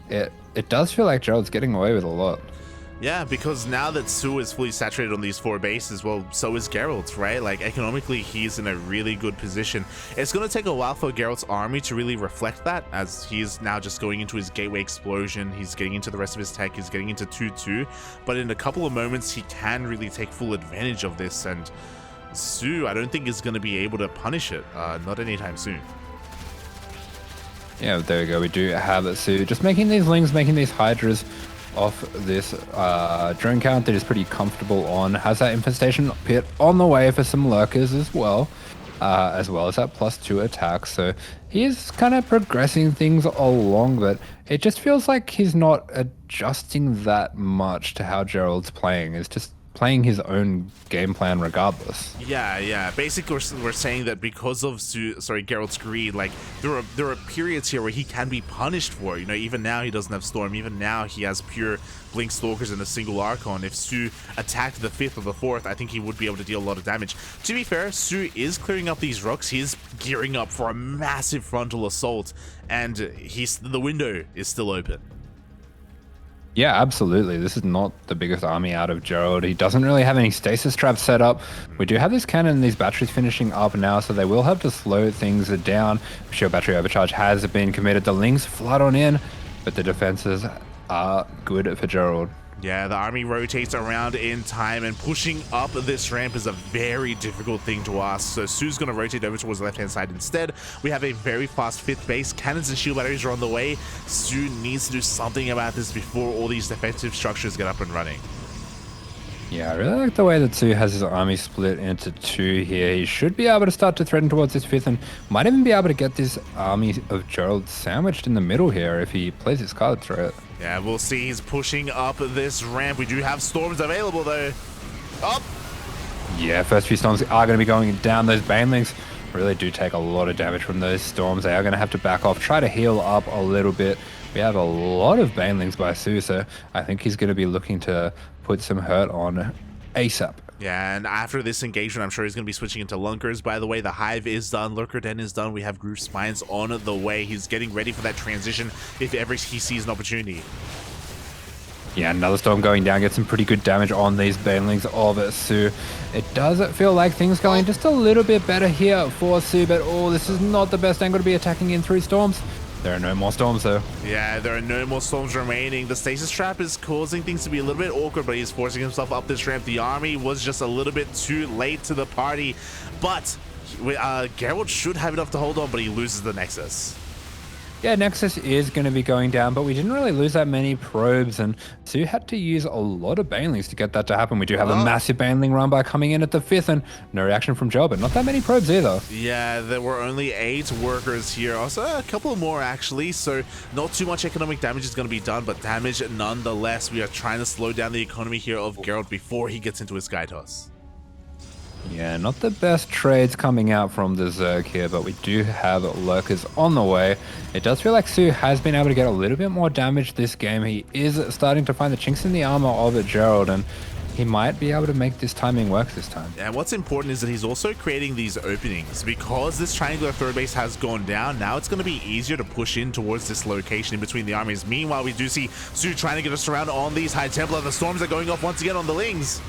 it does feel like Gerald's getting away with a lot. Yeah, because now that soO is fully saturated on these 4 bases, well, so is Gerald, right? Like, economically, he's in a really good position. It's going to take a while for Gerald's army to really reflect that, as he's now just going into his gateway explosion. He's getting into the rest of his tech. He's getting into 2-2. But in a couple of moments, he can really take full advantage of this, and soO, I don't think is going to be able to punish it, not anytime soon. Yeah, there we go. We do have soO just making these Lings, making these Hydras off this drone count that is pretty comfortable on. Has that infestation pit on the way for some lurkers as well as that +2 attack. So he is kind of progressing things along, but it just feels like he's not adjusting that much to how Gerald's playing. It's just playing his own game plan regardless. Yeah. Basically, we're saying that because of Gerald's greed, like there are periods here where he can be punished for. You know, even now he doesn't have Storm. Even now he has pure Blink Stalkers and a single Archon. If soO attacked the 5th or the 4th, I think he would be able to deal a lot of damage. To be fair, soO is clearing up these rocks. He is gearing up for a massive frontal assault, and the window is still open. Yeah, absolutely. This is not the biggest army out of Gerald. He doesn't really have any stasis traps set up. We do have this cannon and these batteries finishing up now, so they will have to slow things down. Sure, battery overcharge has been committed. The Lings flood on in, but the defenses are good for Gerald. Yeah, the army rotates around in time, and pushing up this ramp is a very difficult thing to ask. So soO's going to rotate over towards the left-hand side instead. We have a very fast fifth base. Cannons and shield batteries are on the way. soO needs to do something about this before all these defensive structures get up and running. Yeah, I really like the way that soO has his army split into two here. He should be able to start to threaten towards this fifth and might even be able to get this army of Gerald sandwiched in the middle here if he plays his cards right. Yeah, we'll see. He's pushing up this ramp. We do have storms available, though. Up! Yeah, first few storms are going to be going down. Those banelings really do take a lot of damage from those storms. They are going to have to back off, try to heal up a little bit. We have a lot of banelings by soO, so I think he's going to be looking to put some hurt on ASAP. Yeah, and after this engagement, I'm sure he's going to be switching into Lunkers. By the way, the Hive is done. Lurker Den is done. We have Groove Spines on the way. He's getting ready for that transition if ever he sees an opportunity. Yeah, another storm going down, gets some pretty good damage on these banelings of soO. It does feel like things going just a little bit better here for soO, but oh, this is not the best angle to be attacking in through storms. There are no more storms though. Yeah, there are no more storms remaining. The stasis trap is causing things to be a little bit awkward, but he's forcing himself up this ramp. The army was just a little bit too late to the party, but Gerald should have enough to hold on, but he loses the Nexus. Yeah, Nexus is going to be going down, but we didn't really lose that many probes, and soO had to use a lot of banelings to get that to happen. We do have a massive baneling run by coming in at the fifth, and no reaction from Gerald, but not that many probes either. Yeah, there were only 8 workers here. Also, a couple more actually, so not too much economic damage is going to be done, but damage nonetheless. We are trying to slow down the economy here of Gerald before he gets into his Sky Toss. Yeah, not the best trades coming out from the Zerg here, but we do have lurkers on the way. It does feel like soO has been able to get a little bit more damage this game. He is starting to find the chinks in the armor of Gerald, and he might be able to make this timing work this time. And what's important is that he's also creating these openings. Because this triangular third base has gone down, now it's going to be easier to push in towards this location in between the armies. Meanwhile, we do see soO trying to get us around on these High Templar. The storms are going off once again on the Lings.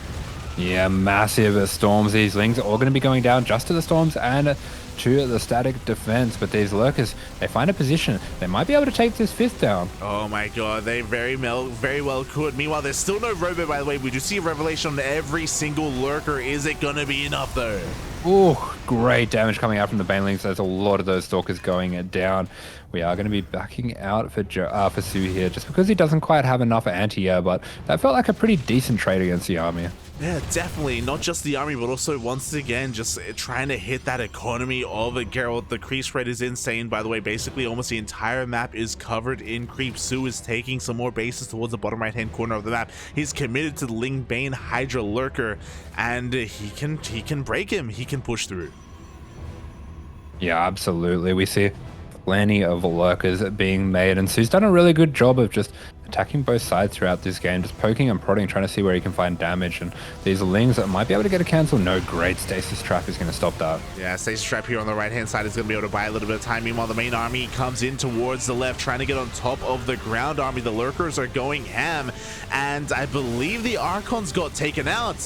Yeah, massive storms. These Lings are all going to be going down just to the storms and to the static defense, but these lurkers, they find a position. They might be able to take this fifth down. Oh my god, they very well could. Meanwhile, there's still no robo, by the way. We do see a revelation on every single lurker. Is it going to be enough, though? Oh, great damage coming out from the banelings. There's a lot of those stalkers going down. We are going to be backing out for soO here, just because he doesn't quite have enough anti-air, but that felt like a pretty decent trade against the army. Yeah, definitely. Not just the army, but also once again, just trying to hit that economy of Gerald. The creep rate is insane, by the way. Basically, almost the entire map is covered in creep. soO is taking some more bases towards the bottom right-hand corner of the map. He's committed to the Ling Bane Hydra Lurker, and he can break him. He can push through. Yeah, absolutely. We see plenty of lurkers being made, and soO's done a really good job of just attacking both sides throughout this game, just poking and prodding, trying to see where he can find damage. And these Lings that might be able to get a cancel. No, great stasis trap is going to stop that. Yeah, stasis trap here on the right hand side is going to be able to buy a little bit of time. Meanwhile, the main army comes in towards the left, trying to get on top of the ground army. The lurkers are going ham, and I believe the Archons got taken out.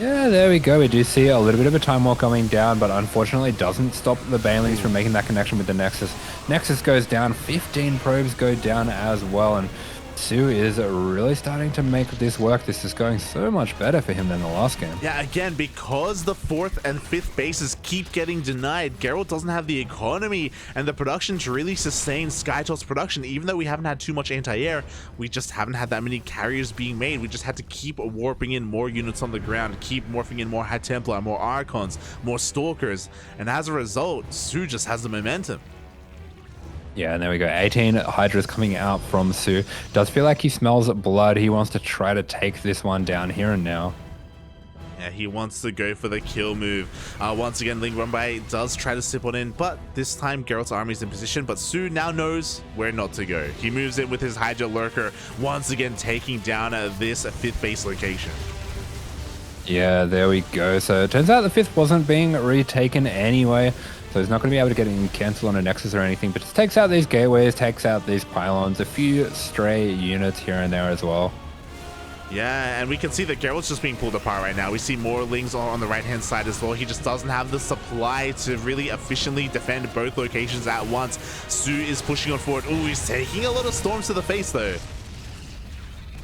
Yeah, there we go. We do see a little bit of a time walk going down, but unfortunately doesn't stop the banelings from making that connection with the Nexus. Nexus goes down, 15 probes go down as well, and soO is really starting to make this work. This is going so much better for him than the last game. Yeah, again, because the 4th and 5th bases keep getting denied, Gerald doesn't have the economy and the production to really sustain SkyToss production. Even though we haven't had too much anti-air, we just haven't had that many carriers being made. We just had to keep warping in more units on the ground, keep morphing in more High Templar, more Archons, more Stalkers, and as a result, soO just has the momentum. Yeah, and there we go. 18 Hydras coming out from soO. Does feel like he smells blood. He wants to try to take this one down here and now. Yeah, he wants to go for the kill move. Once again, Ling Runbai does try to slip on in, but this time Gerald's army is in position, but soO now knows where not to go. He moves in with his Hydra Lurker, once again taking down this 5th base location. Yeah, there we go. So it turns out the 5th wasn't being retaken anyway. So he's not going to be able to get any cancel on a Nexus or anything, but just takes out these gateways, takes out these pylons, a few stray units here and there as well. Yeah, and we can see that Gerald's just being pulled apart right now. We see more Lings on the right-hand side as well. He just doesn't have the supply to really efficiently defend both locations at once. soO is pushing on forward. Ooh, he's taking a lot of storms to the face, though.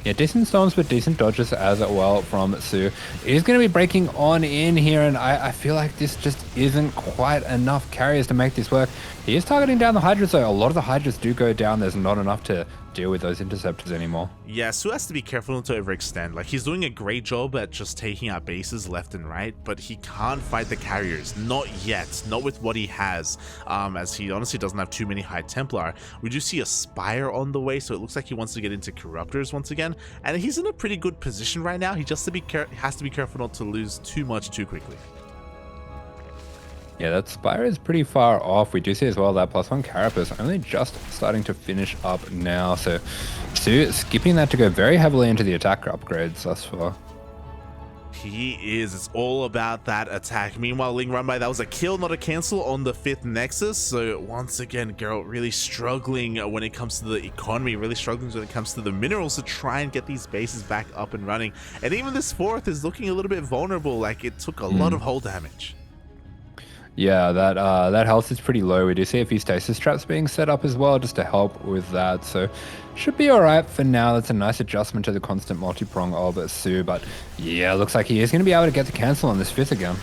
Yeah, decent storms, but decent dodges as well from soO. He's going to be breaking on in here, and I feel like this just isn't quite enough carriers to make this work. He is targeting down the Hydras, though. A lot of the Hydras do go down. There's not enough to deal with those interceptors anymore. Yeah, soO has to be careful not to overextend. Like, he's doing a great job at just taking out bases left and right, but he can't fight the carriers. Not yet. Not with what he has, as he honestly doesn't have too many High Templar. We do see a Spire on the way, so it looks like he wants to get into Corruptors once again, and he's in a pretty good position right now. He just has to be careful not to lose too much too quickly. Yeah, that Spire is pretty far off. We do see as well that +1 Carapace only just starting to finish up now. So soO skipping that to go very heavily into the attack upgrades thus far. He is. It's all about that attack. Meanwhile, Ling Runby, that was a kill, not a cancel on the 5th Nexus. So once again, Gerald really struggling when it comes to the economy, really struggling when it comes to the minerals to try and get these bases back up and running. And even this 4th is looking a little bit vulnerable. Like, it took a lot of hull damage. Yeah, that health is pretty low. We do see a few stasis traps being set up as well just to help with that. So should be all right for now. That's a nice adjustment to the constant multi-prong of soO. But yeah, looks like he is going to be able to get the cancel on this 5th again.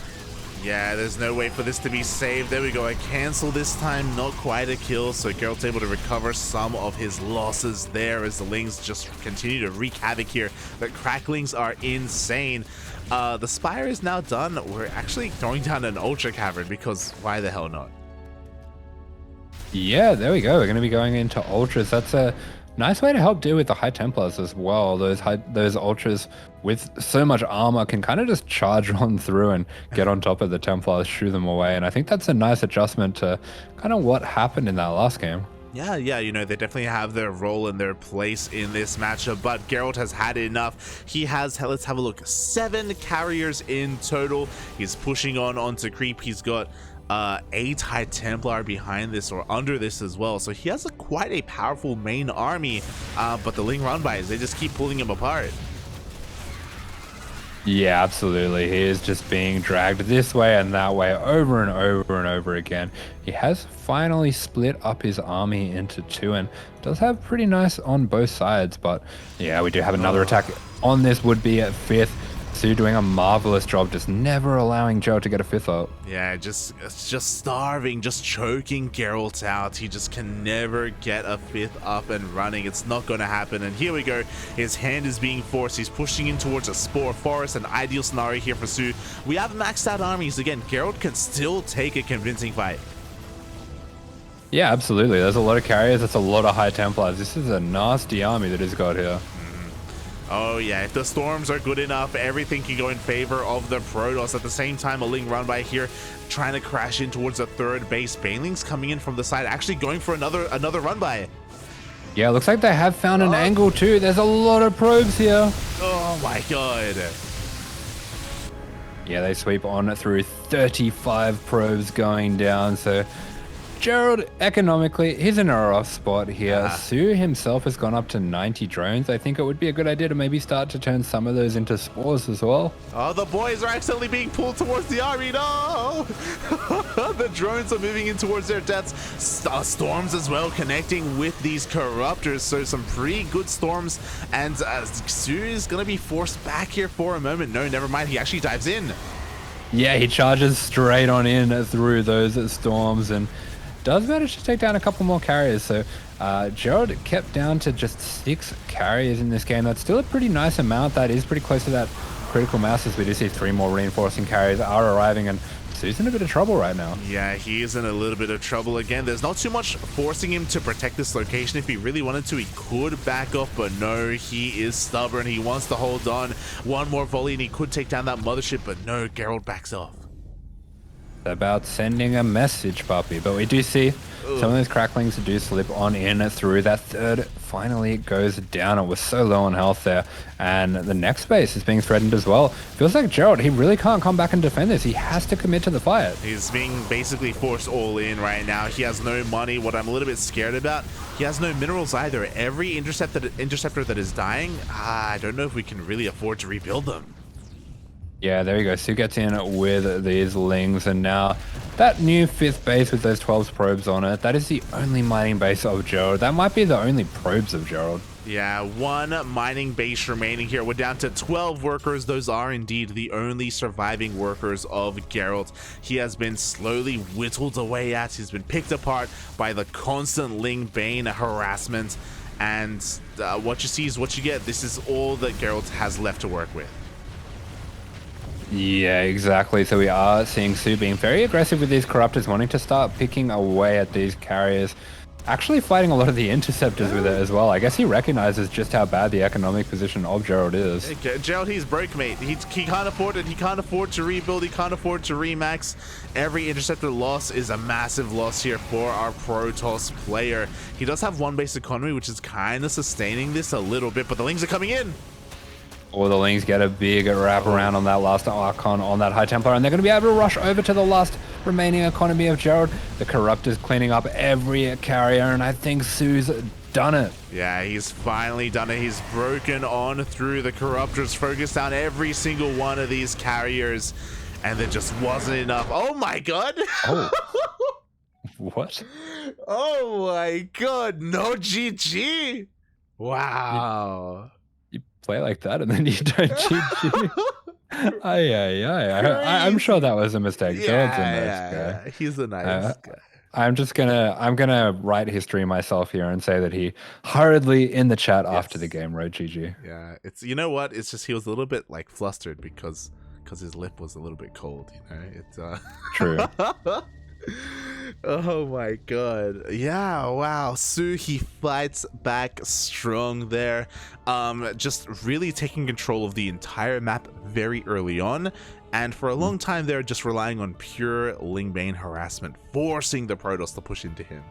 Yeah, there's no way for this to be saved. There we go. A cancel this time, not quite a kill. So Gerald's able to recover some of his losses there as the Lings just continue to wreak havoc here. The Cracklings are insane. The Spire is now done. We're actually throwing down an Ultra Cavern because why the hell not? Yeah, there we go. We're going to be going into Ultras. That's a nice way to help deal with the High Templars as well. Those Ultras with so much armor can kind of just charge on through and get on top of the Templars, shoo them away. And I think that's a nice adjustment to kind of what happened in that last game. Yeah, you know, they definitely have their role and their place in this matchup, but Gerald has had enough. He has, let's have a look, 7 carriers in total. He's pushing on onto creep. He's got 8 High Templar behind this or under this as well. So he has quite a powerful main army, but the Ling Runbys, they just keep pulling him apart. Yeah, absolutely. He is just being dragged this way and that way over and over and over again. He has finally split up his army into 2 and does have pretty nice on both sides. But yeah, we do have another attack on this would be at 5th. soO doing a marvelous job, just never allowing Joe to get a 5th up. Yeah, just starving, just choking Geralt out. He just can never get a 5th up and running. It's not going to happen. And here we go. His hand is being forced. He's pushing in towards a Spore Forest, an ideal scenario here for soO. We have maxed out armies. Again, Geralt can still take a convincing fight. Yeah, absolutely. There's a lot of carriers. That's a lot of High Templars. This is a nasty army that he's got here. Oh yeah, if the storms are good enough, everything can go in favor of the Protoss. At the same time, a Ling Runby here trying to crash in towards a 3rd base. Banelings coming in from the side, actually going for another Runby. Yeah, looks like they have found an angle too. There's a lot of probes here. Oh my god. Yeah, they sweep on through 35 probes going down. So Gerald, economically, he's in a rough spot here. soO himself has gone up to 90 drones. I think it would be a good idea to maybe start to turn some of those into spores as well. Oh, the boys are accidentally being pulled towards the army. No! The drones are moving in towards their deaths. Storms as well connecting with these Corruptors. So some pretty good storms. And soO is going to be forced back here for a moment. No, never mind. He actually dives in. Yeah, he charges straight on in through those storms and does manage to take down a couple more carriers. So Gerald kept down to just 6 carriers in this game. That's still a pretty nice amount. That is pretty close to that critical mass, as we do see 3 more reinforcing carriers are arriving, and soO's in a bit of trouble right now. Yeah, he is in a little bit of trouble again. There's not too much forcing him to protect this location. If he really wanted to, he could back off, but no, he is stubborn. He wants to hold on. One more volley and he could take down that mothership, but no, Gerald backs off. About sending a message, puppy. But we do see some of those cracklings do slip on in through. That 3rd finally goes down. It was so low on health there, and the next base is being threatened as well. Feels like Gerald, he really can't come back and defend this. He has to commit to the fight. He's being basically forced all in right now. He has no money. What I'm a little bit scared about, he has no minerals either. Every interceptor that is dying, I don't know if we can really afford to rebuild them. Yeah, there you go. soO gets in with these Lings, and now that new 5th base with those 12 probes on it, that is the only mining base of Gerald. That might be the only probes of Gerald. Yeah, one mining base remaining here. We're down to 12 workers. Those are indeed the only surviving workers of Gerald. He has been slowly whittled away at. He's been picked apart by the constant Ling Bane harassment. And what you see is what you get. This is all that Gerald has left to work with. Yeah, exactly. So we are seeing soO being very aggressive with these corruptors, wanting to start picking away at these carriers. Actually fighting a lot of the interceptors with it as well. I guess he recognizes just how bad the economic position of Gerald is. Gerald, he's broke, mate. He can't afford it. He can't afford to rebuild. He can't afford to remax. Every interceptor loss is a massive loss here for our Protoss player. He does have one base economy, which is kind of sustaining this a little bit, but the Lings are coming in. All the Lings get a big wrap around on that last Archon on that High Templar, and they're going to be able to rush over to the last remaining economy of Gerald. The Corruptor's cleaning up every carrier, and I think soO's done it. Yeah, he's finally done it. He's broken on through the Corruptors, focused on every single one of these carriers, and there just wasn't enough. Oh my god! Oh. What? Oh my god, no GG! Wow. You play like that and then you don't GG. I'm sure that was a mistake. Gerald's a nice guy. He's a nice guy. I'm gonna write history myself here and say that he hurriedly in the chat after the game wrote GG. Yeah, it's, you know what? It's just he was a little bit like flustered because his lip was a little bit cold. You know, it's True. Oh my god. Yeah, wow. soO, he fights back strong there. Just really taking control of the entire map very early on. And for a long time there, just relying on pure Ling Bane harassment, forcing the Protoss to push into him.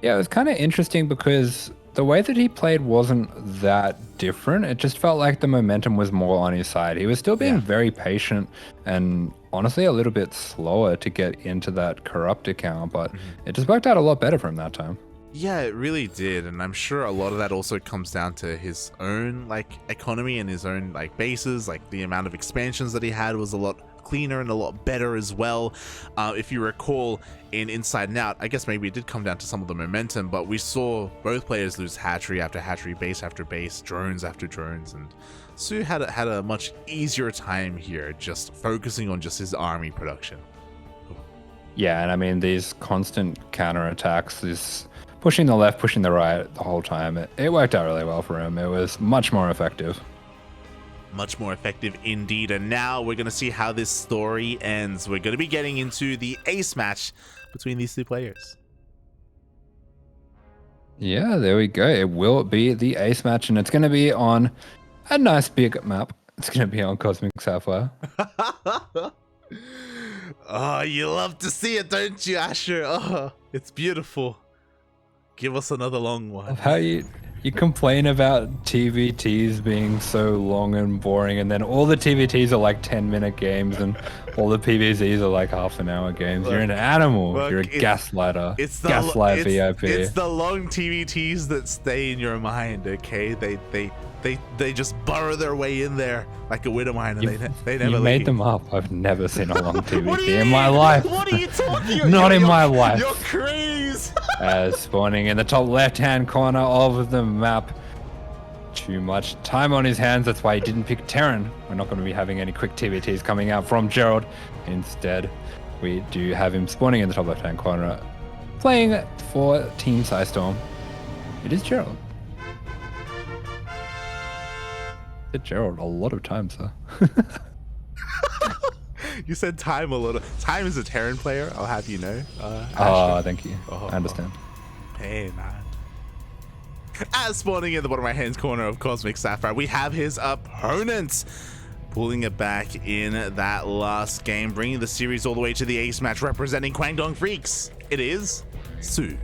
Yeah, it was kind of interesting because the way that he played wasn't that different. It just felt like the momentum was more on his side. He was still being very patient and honestly a little bit slower to get into that corrupt account, but it just worked out a lot better for him that time. Yeah, it really did, and I'm sure a lot of that also comes down to his own like economy and his own like bases. Like the amount of expansions that he had was a lot cleaner and a lot better as well. If you recall in Inside and Out, I guess maybe it did come down to some of the momentum, but we saw both players lose hatchery after hatchery, base after base, drones after drones, and soO had a much easier time here, just focusing on just his army production. Yeah, and I mean these constant counterattacks, this pushing the left, pushing the right the whole time, it worked out really well for him. It was much more effective. Much more effective indeed. And now we're going to see how this story ends. We're going to be getting into the ace match between these two players. Yeah, there we go. It will be the ace match, and it's going to be on a nice big map. It's going to be on Cosmic Sapphire. Oh, you love to see it, don't you, Asher? Oh, it's beautiful. Give us another long one. How you complain about TVTs being so long and boring, and then all the TVTs are like 10-minute games, and all the PVZs are like half-an-hour games. Look, you're an animal. Look, you're a gaslighter. It's the gaslight VIP. It's the long TVTs that stay in your mind. Okay, they just burrow their way in there like a widow mine, and they never leave. You made them up. I've never seen a long TVT in my life. What are you talking? Not in my life. You're crazy. Spawning in the top left-hand corner of the map. Too much time on his hands. That's why he didn't pick Terran. We're not going to be having any quick TVTs coming out from Gerald. Instead, we do have him spawning in the top left-hand corner, playing for Team Psystorm. It is Gerald. Hit Gerald a lot of times, sir. You said time a little. Time is a Terran player, I'll have you know. Thank you. I understand. Hey, man. As spawning in the bottom right-hand corner of Cosmic Sapphire, we have his opponent pulling it back in that last game, bringing the series all the way to the ace match, representing Kwangdong Freaks. It is soO.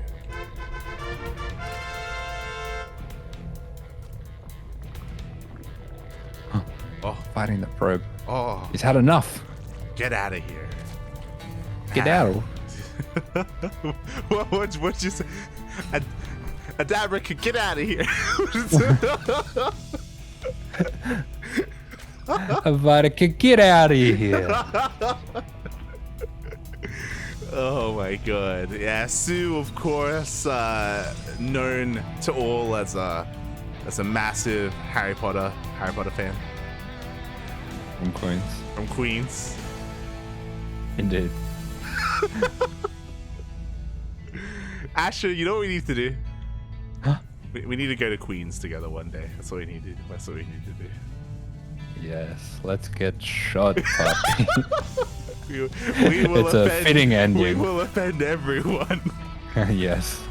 Oh, fighting the probe. Oh, he's had enough. Get out of here. Get out. What'd you say? Adabrica, get out of here. Avada, get out of here. Oh my god. Yeah, soO, of course, known to all as a massive Harry Potter fan. From Queens. From Queens. Indeed. Asher, you know what we need to do? Huh? We need to go to Queens together one day. That's what we need to do. That's what we need to do. Yes, let's get shot, puppy. we will it's offend, a fitting ending. We will offend everyone. Yes.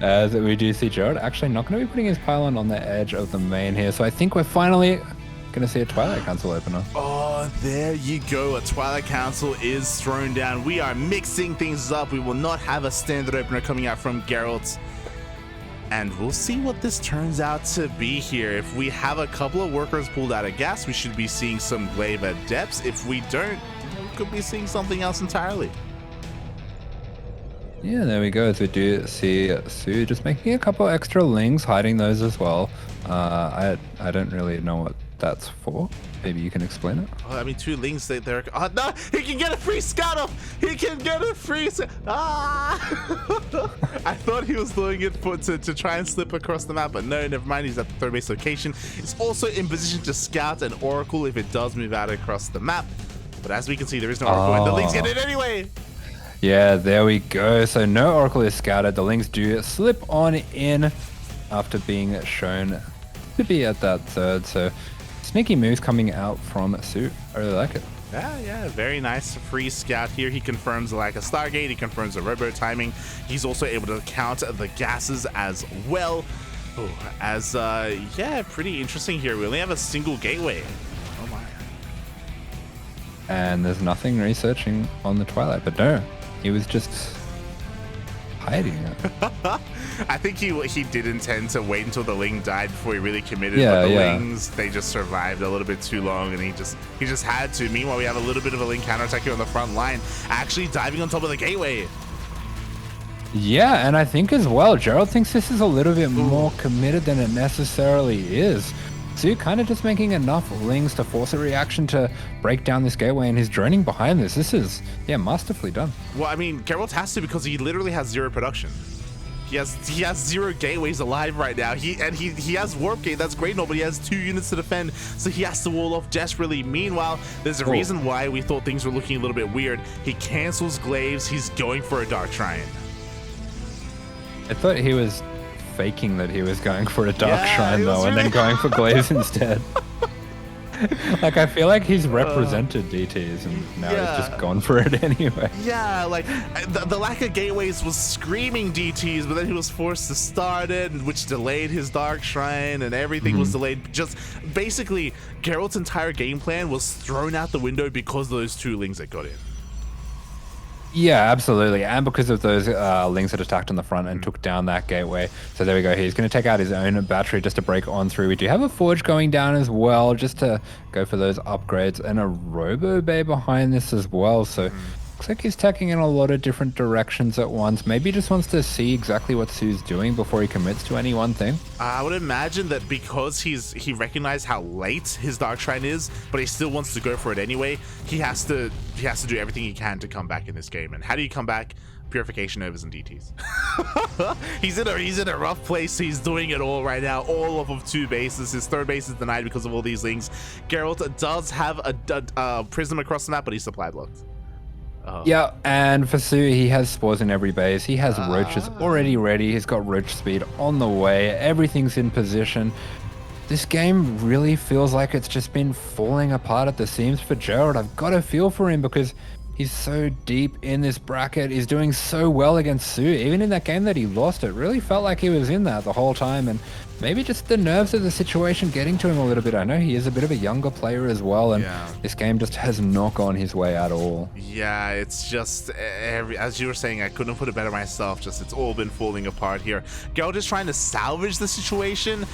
As we do see Gerald actually not going to be putting his pylon on the edge of the main here. So I think we're finally going to see a Twilight Council opener. Oh, there you go. A Twilight Council is thrown down. We are mixing things up. We will not have a standard opener coming out from Gerald. And we'll see what this turns out to be here. If we have a couple of workers pulled out of gas, we should be seeing some Glaive Adepts. If we don't, we could be seeing something else entirely. Yeah, there we go. As we do see soO just making a couple extra lings, hiding those as well. I don't really know what that's for. Maybe you can explain it. Oh, I mean, 2 lings, they're... Oh, no! He can get a free scout off! He can get a free... Ah! I thought he was doing it to try and slip across the map, but no, never mind. He's at the third base location. He's also in position to scout an Oracle if it does move out across the map. But as we can see, there is no Oracle, and the lings get it anyway! Yeah, there we go. So no Oracle is scouted. The lings do slip on in after being shown to be at that third. So sneaky moves coming out from soO. I really like it. Yeah, very nice free scout here. He confirms the lack of Stargate. He confirms the robo timing. He's also able to count the gases as well. Yeah, pretty interesting here. We only have a single gateway. Oh my. And there's nothing researching on the Twilight, but no, he was just hiding it. I think he did intend to wait until the Ling died before he really committed, but the Lings, they just survived a little bit too long, and he just had to. Meanwhile, we have a little bit of a Ling counterattack here on the front line, actually diving on top of the gateway. Yeah, and I think as well, Gerald thinks this is a little bit more committed than it necessarily is. soO kind of just making enough lings to force a reaction to break down this gateway, and he's droning behind this. This is, yeah, masterfully done. Well, I mean, Gerald has to, because he literally has 0 production. He has 0 gateways alive right now. He has Warp Gate. That's great, no, but he has 2 units to defend, so he has to wall off desperately. Meanwhile, there's a reason why we thought things were looking a little bit weird. He cancels Glaives. He's going for a Dark Shrine. I thought he was faking that he was going for a Dark Shrine though, and then going for Glaives instead. Like, I feel like he's represented DTs and now he's just gone for it anyway. Yeah, like the lack of gateways was screaming DTs, but then he was forced to start it, which delayed his Dark Shrine, and everything was delayed. Just basically, Gerald's entire game plan was thrown out the window because of those 2 lings that got in. Yeah, absolutely. And because of those lings that attacked on the front and took down that gateway. So there we go. He's going to take out his own battery just to break on through. We do have a forge going down as well, just to go for those upgrades, and a robo bay behind this as well. So looks like he's tacking in a lot of different directions at once. Maybe he just wants to see exactly what soO's doing before he commits to any one thing. I would imagine that because he recognized how late his Dark Shrine is, but he still wants to go for it anyway. He has to do everything he can to come back in this game. And how do you come back? Purification overs and DTs. he's in a rough place. He's doing it all right now, all off of 2 bases. His 3rd base is denied because of all these lings. Gerald does have a prism across the map, but he's supply blocked. Yeah, and for soO, he has spores in every base. He has roaches already ready. He's got roach speed on the way. Everything's in position. This game really feels like it's just been falling apart at the seams for Gerald. I've got a feel for him because he's so deep in this bracket. He's doing so well against soO. Even in that game that he lost, it really felt like he was in that the whole time. And maybe just the nerves of the situation getting to him a little bit. I know he is a bit of a younger player as well, and this game just has not gone his way at all. Yeah, it's just, as you were saying, I couldn't have put it better myself. Just, it's all been falling apart here. Gerald is trying to salvage the situation.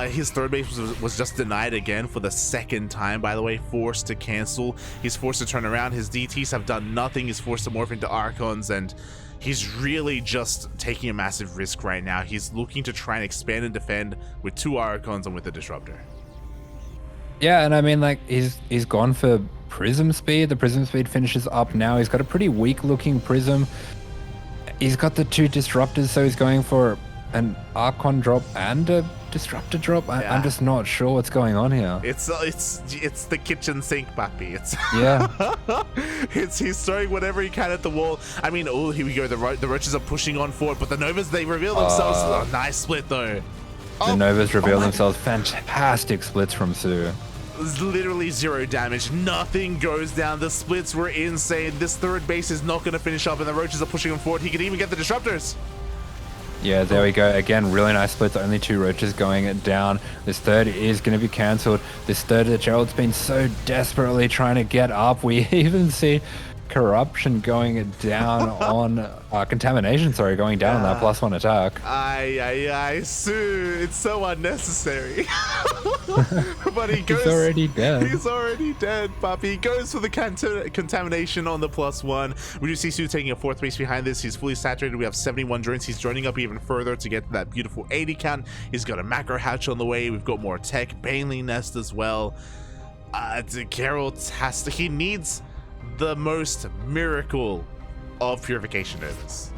His 3rd base was just denied again for the 2nd time, by the way, forced to cancel. He's forced to turn around. His DTs have done nothing. He's forced to morph into Archons, and he's really just taking a massive risk right now. He's looking to try and expand and defend with 2 Archons and with the Disruptor. Yeah, and I mean, like, he's gone for Prism speed. The Prism speed finishes up now. He's got a pretty weak looking Prism. He's got the 2 disruptors, so he's going for an Archon drop and a Disruptor drop. I'm just not sure what's going on here. It's the kitchen sink, Papi. He's throwing whatever he can at the wall. I mean, oh, here we go. The roaches are pushing on forward, but the Novas, they reveal themselves. Oh, nice split though. The Novas reveal themselves. Fantastic splits from soO. There's literally 0 damage. Nothing goes down. The splits were insane. This third base is not going to finish up, and the roaches are pushing him forward. He can even get the disruptors. Yeah, there we go. Again, really nice splits. Only 2 roaches going down. This third is going to be cancelled. This third that Gerald's been so desperately trying to get up. We even see corruption going down on contamination, going down on that +1 attack. soO, it's so unnecessary. But he goes, he's already dead. He's already dead, Papi. He goes for the contamination on the +1. We do see soO taking a 4th base behind this. He's fully saturated. We have 71 drones. He's joining up even further to get to that beautiful 80 count. He's got a macro hatch on the way. We've got more tech, Baneling nest as well. Gerald he needs the most miracle of purification Novas.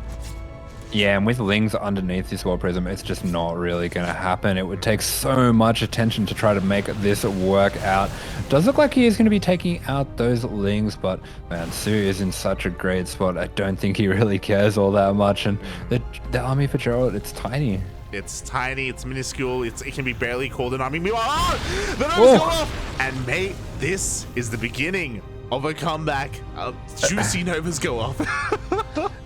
Yeah, and with Lings underneath this World Prism, it's just not really going to happen. It would take so much attention to try to make this work out. Does look like he is going to be taking out those Lings, but man, soO is in such a great spot. I don't think he really cares all that much. And the army for Gerald, it's tiny. It's tiny, it's minuscule, it can be barely called an army. Meanwhile, the Novas go off! And mate, this is the beginning of a comeback. Juicy Novas go off.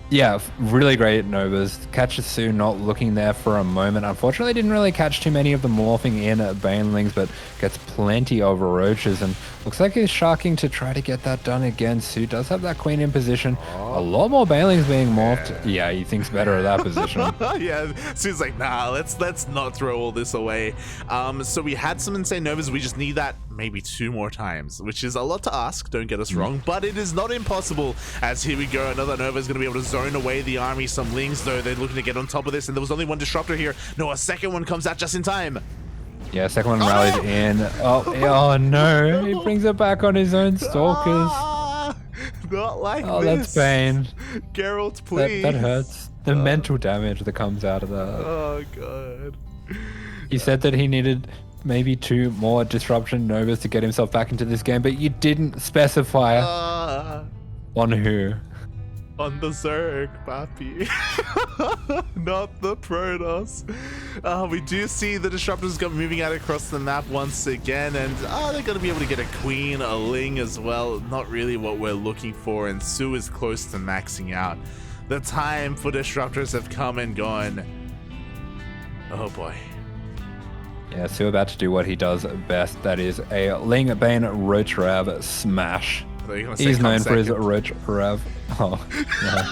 Yeah, really great Novas. Catches soO not looking there for a moment. Unfortunately, didn't really catch too many of them morphing in at Banelings, but gets plenty of roaches, and looks like he's sharking to try to get that done again. soO does have that queen in position. A lot more Banelings being morphed. Yeah, he thinks better of that position. Yeah, soO's like, nah, let's not throw all this away. So we had some insane Novas. We just need that maybe 2 more times, which is a lot to ask, don't get us wrong, but it is not impossible. As here we go, another Nova is going to be able to zone away the army. Some Lings though, they're looking to get on top of this, and there was only 1 disruptor here. No, a second one comes out just in time. Yeah, second one rallies in. Oh no, he brings it back on his own stalkers. Not like this. Oh, that's pain. Gerald, please. That hurts. The mental damage that comes out of that. Oh god. He said that he needed maybe 2 more disruption Novas to get himself back into this game, but you didn't specify on who. On the Zerg, Papi. Not the Protoss. We do see the disruptors moving out across the map once again, and they're going to be able to get a queen, a Ling as well. Not really what we're looking for, and soO is close to maxing out. The time for disruptors have come and gone. Oh boy. Yeah, soO about to do what he does best. That is a Ling Bane Roach Rav smash. He's known for his Roach Rav. Oh, no.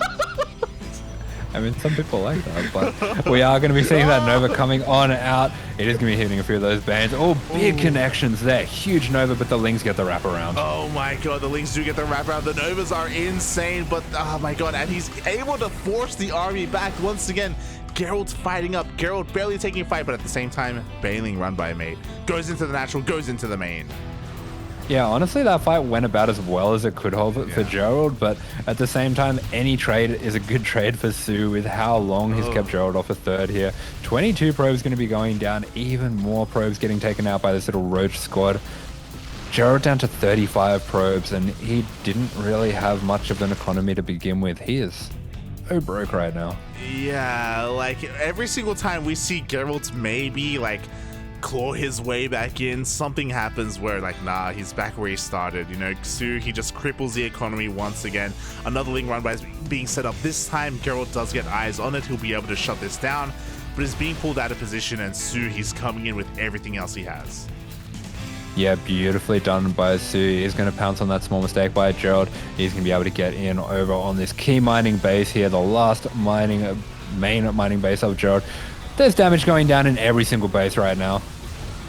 I mean, some people like that, but we are going to be seeing that Nova coming on out. It is going to be hitting a few of those Banes. Oh, big connections there. Huge Nova, but the Lings get the wraparound. Oh my god, the Lings do get the wraparound. The Novas are insane, but oh my god, and he's able to force the army back once again. Gerald's fighting up. Gerald barely taking a fight, but at the same time, Baneling run by a mate. Goes into the natural, goes into the main. Yeah, honestly, that fight went about as well as it could have for Gerald, but at the same time, any trade is a good trade for soO with how long he's kept Gerald off a third here. 22 probes going to be going down, even more probes getting taken out by this little roach squad. Gerald down to 35 probes, and he didn't really have much of an economy to begin with. He is so broke right now. Yeah, like every single time we see Geralt maybe like claw his way back in, something happens where like, nah, he's back where he started. You know, soO, he just cripples the economy once again. Another Ling run by is being set up. This time Geralt does get eyes on it. He'll be able to shut this down, but is being pulled out of position, and soO, he's coming in with everything else he has. Yeah, beautifully done by soO. He's going to pounce on that small mistake by Gerald. He's going to be able to get in over on this key mining base here, the last main mining base of Gerald. There's damage going down in every single base right now.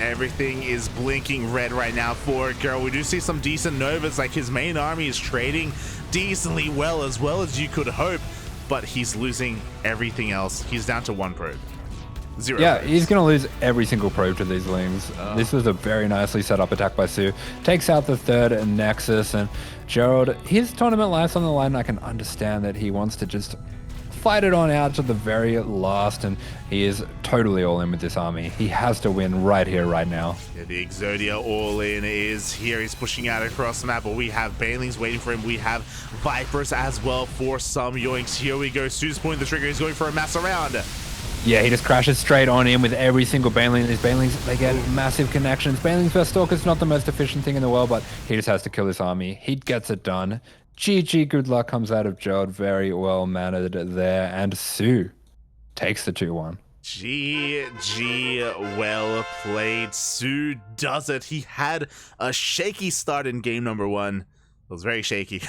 Everything is blinking red right now for Gerald. We do see some decent Novas, like his main army is trading decently well as you could hope, but he's losing everything else. He's down to 1 probe. Zero. Yeah, probes. he's going to lose every single probe to these Lings. This was a very nicely set up attack by soO. Takes out the third Nexus, and Gerald, his tournament life's on the line. I can understand that he wants to just fight it on out to the very last, and he is totally all in with this army. He has to win right here, right now. Yeah, the Exodia all-in is here. He's pushing out across the map, but we have Banelings waiting for him. We have Vipers as well for some yoinks. Here we go. soO's pulling the trigger. He's going for a mass around. Yeah, he just crashes straight on in with every single Baneling. These Banelings, they get massive connections. Banelings vs Stalker's not the most efficient thing in the world, but he just has to kill this army. He gets it done. GG, good luck comes out of Gerald. Very well mannered there. And soO takes the 2-1. GG, well played. soO does it. He had a shaky start in game number 1. It was very shaky.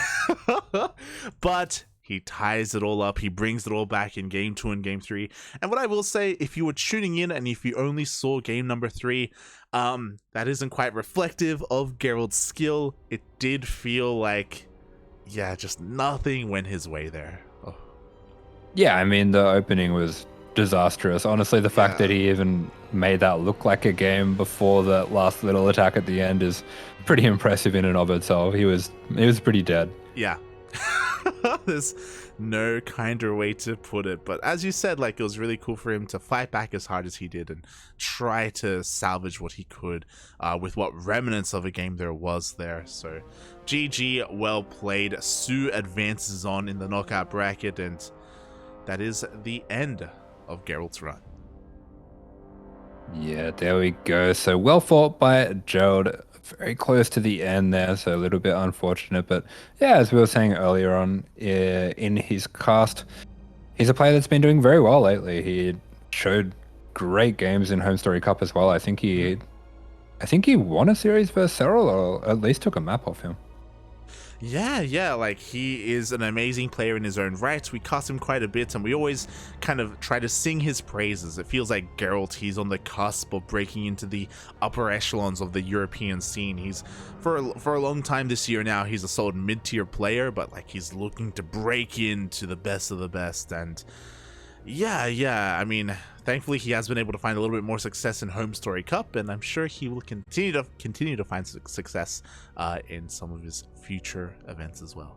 But he ties it all up. He brings it all back in game 2 and game 3. And what I will say, if you were tuning in and if you only saw game number 3, that isn't quite reflective of Gerald's skill. It did feel like, yeah, just nothing went his way there. Oh. Yeah, I mean, the opening was disastrous. Honestly, the fact that he even made that look like a game before that last little attack at the end is pretty impressive in and of itself. He was pretty dead. Yeah. There's no kinder way to put it, but as you said, like, it was really cool for him to fight back as hard as he did and try to salvage what he could with what remnants of a game there was there. So GG, well played. soO advances on in the knockout bracket, and that is the end of Gerald's run. Yeah, there we go. So well fought by Gerald. Very close to the end there, so a little bit unfortunate. But yeah, as we were saying earlier on in his cast, he's a player that's been doing very well lately. He showed great games in Home Story Cup as well. I think he won a series versus Cyril, or at least took a map off him. Yeah, like, he is an amazing player in his own right. We cast him quite a bit, and we always kind of try to sing his praises. It feels like Gerald, he's on the cusp of breaking into the upper echelons of the European scene. He's, for a long time this year now, he's a solid mid-tier player, but, like, he's looking to break into the best of the best. And yeah, I mean, thankfully he has been able to find a little bit more success in Home Story Cup, and I'm sure he will continue to find success in some of his future events as well.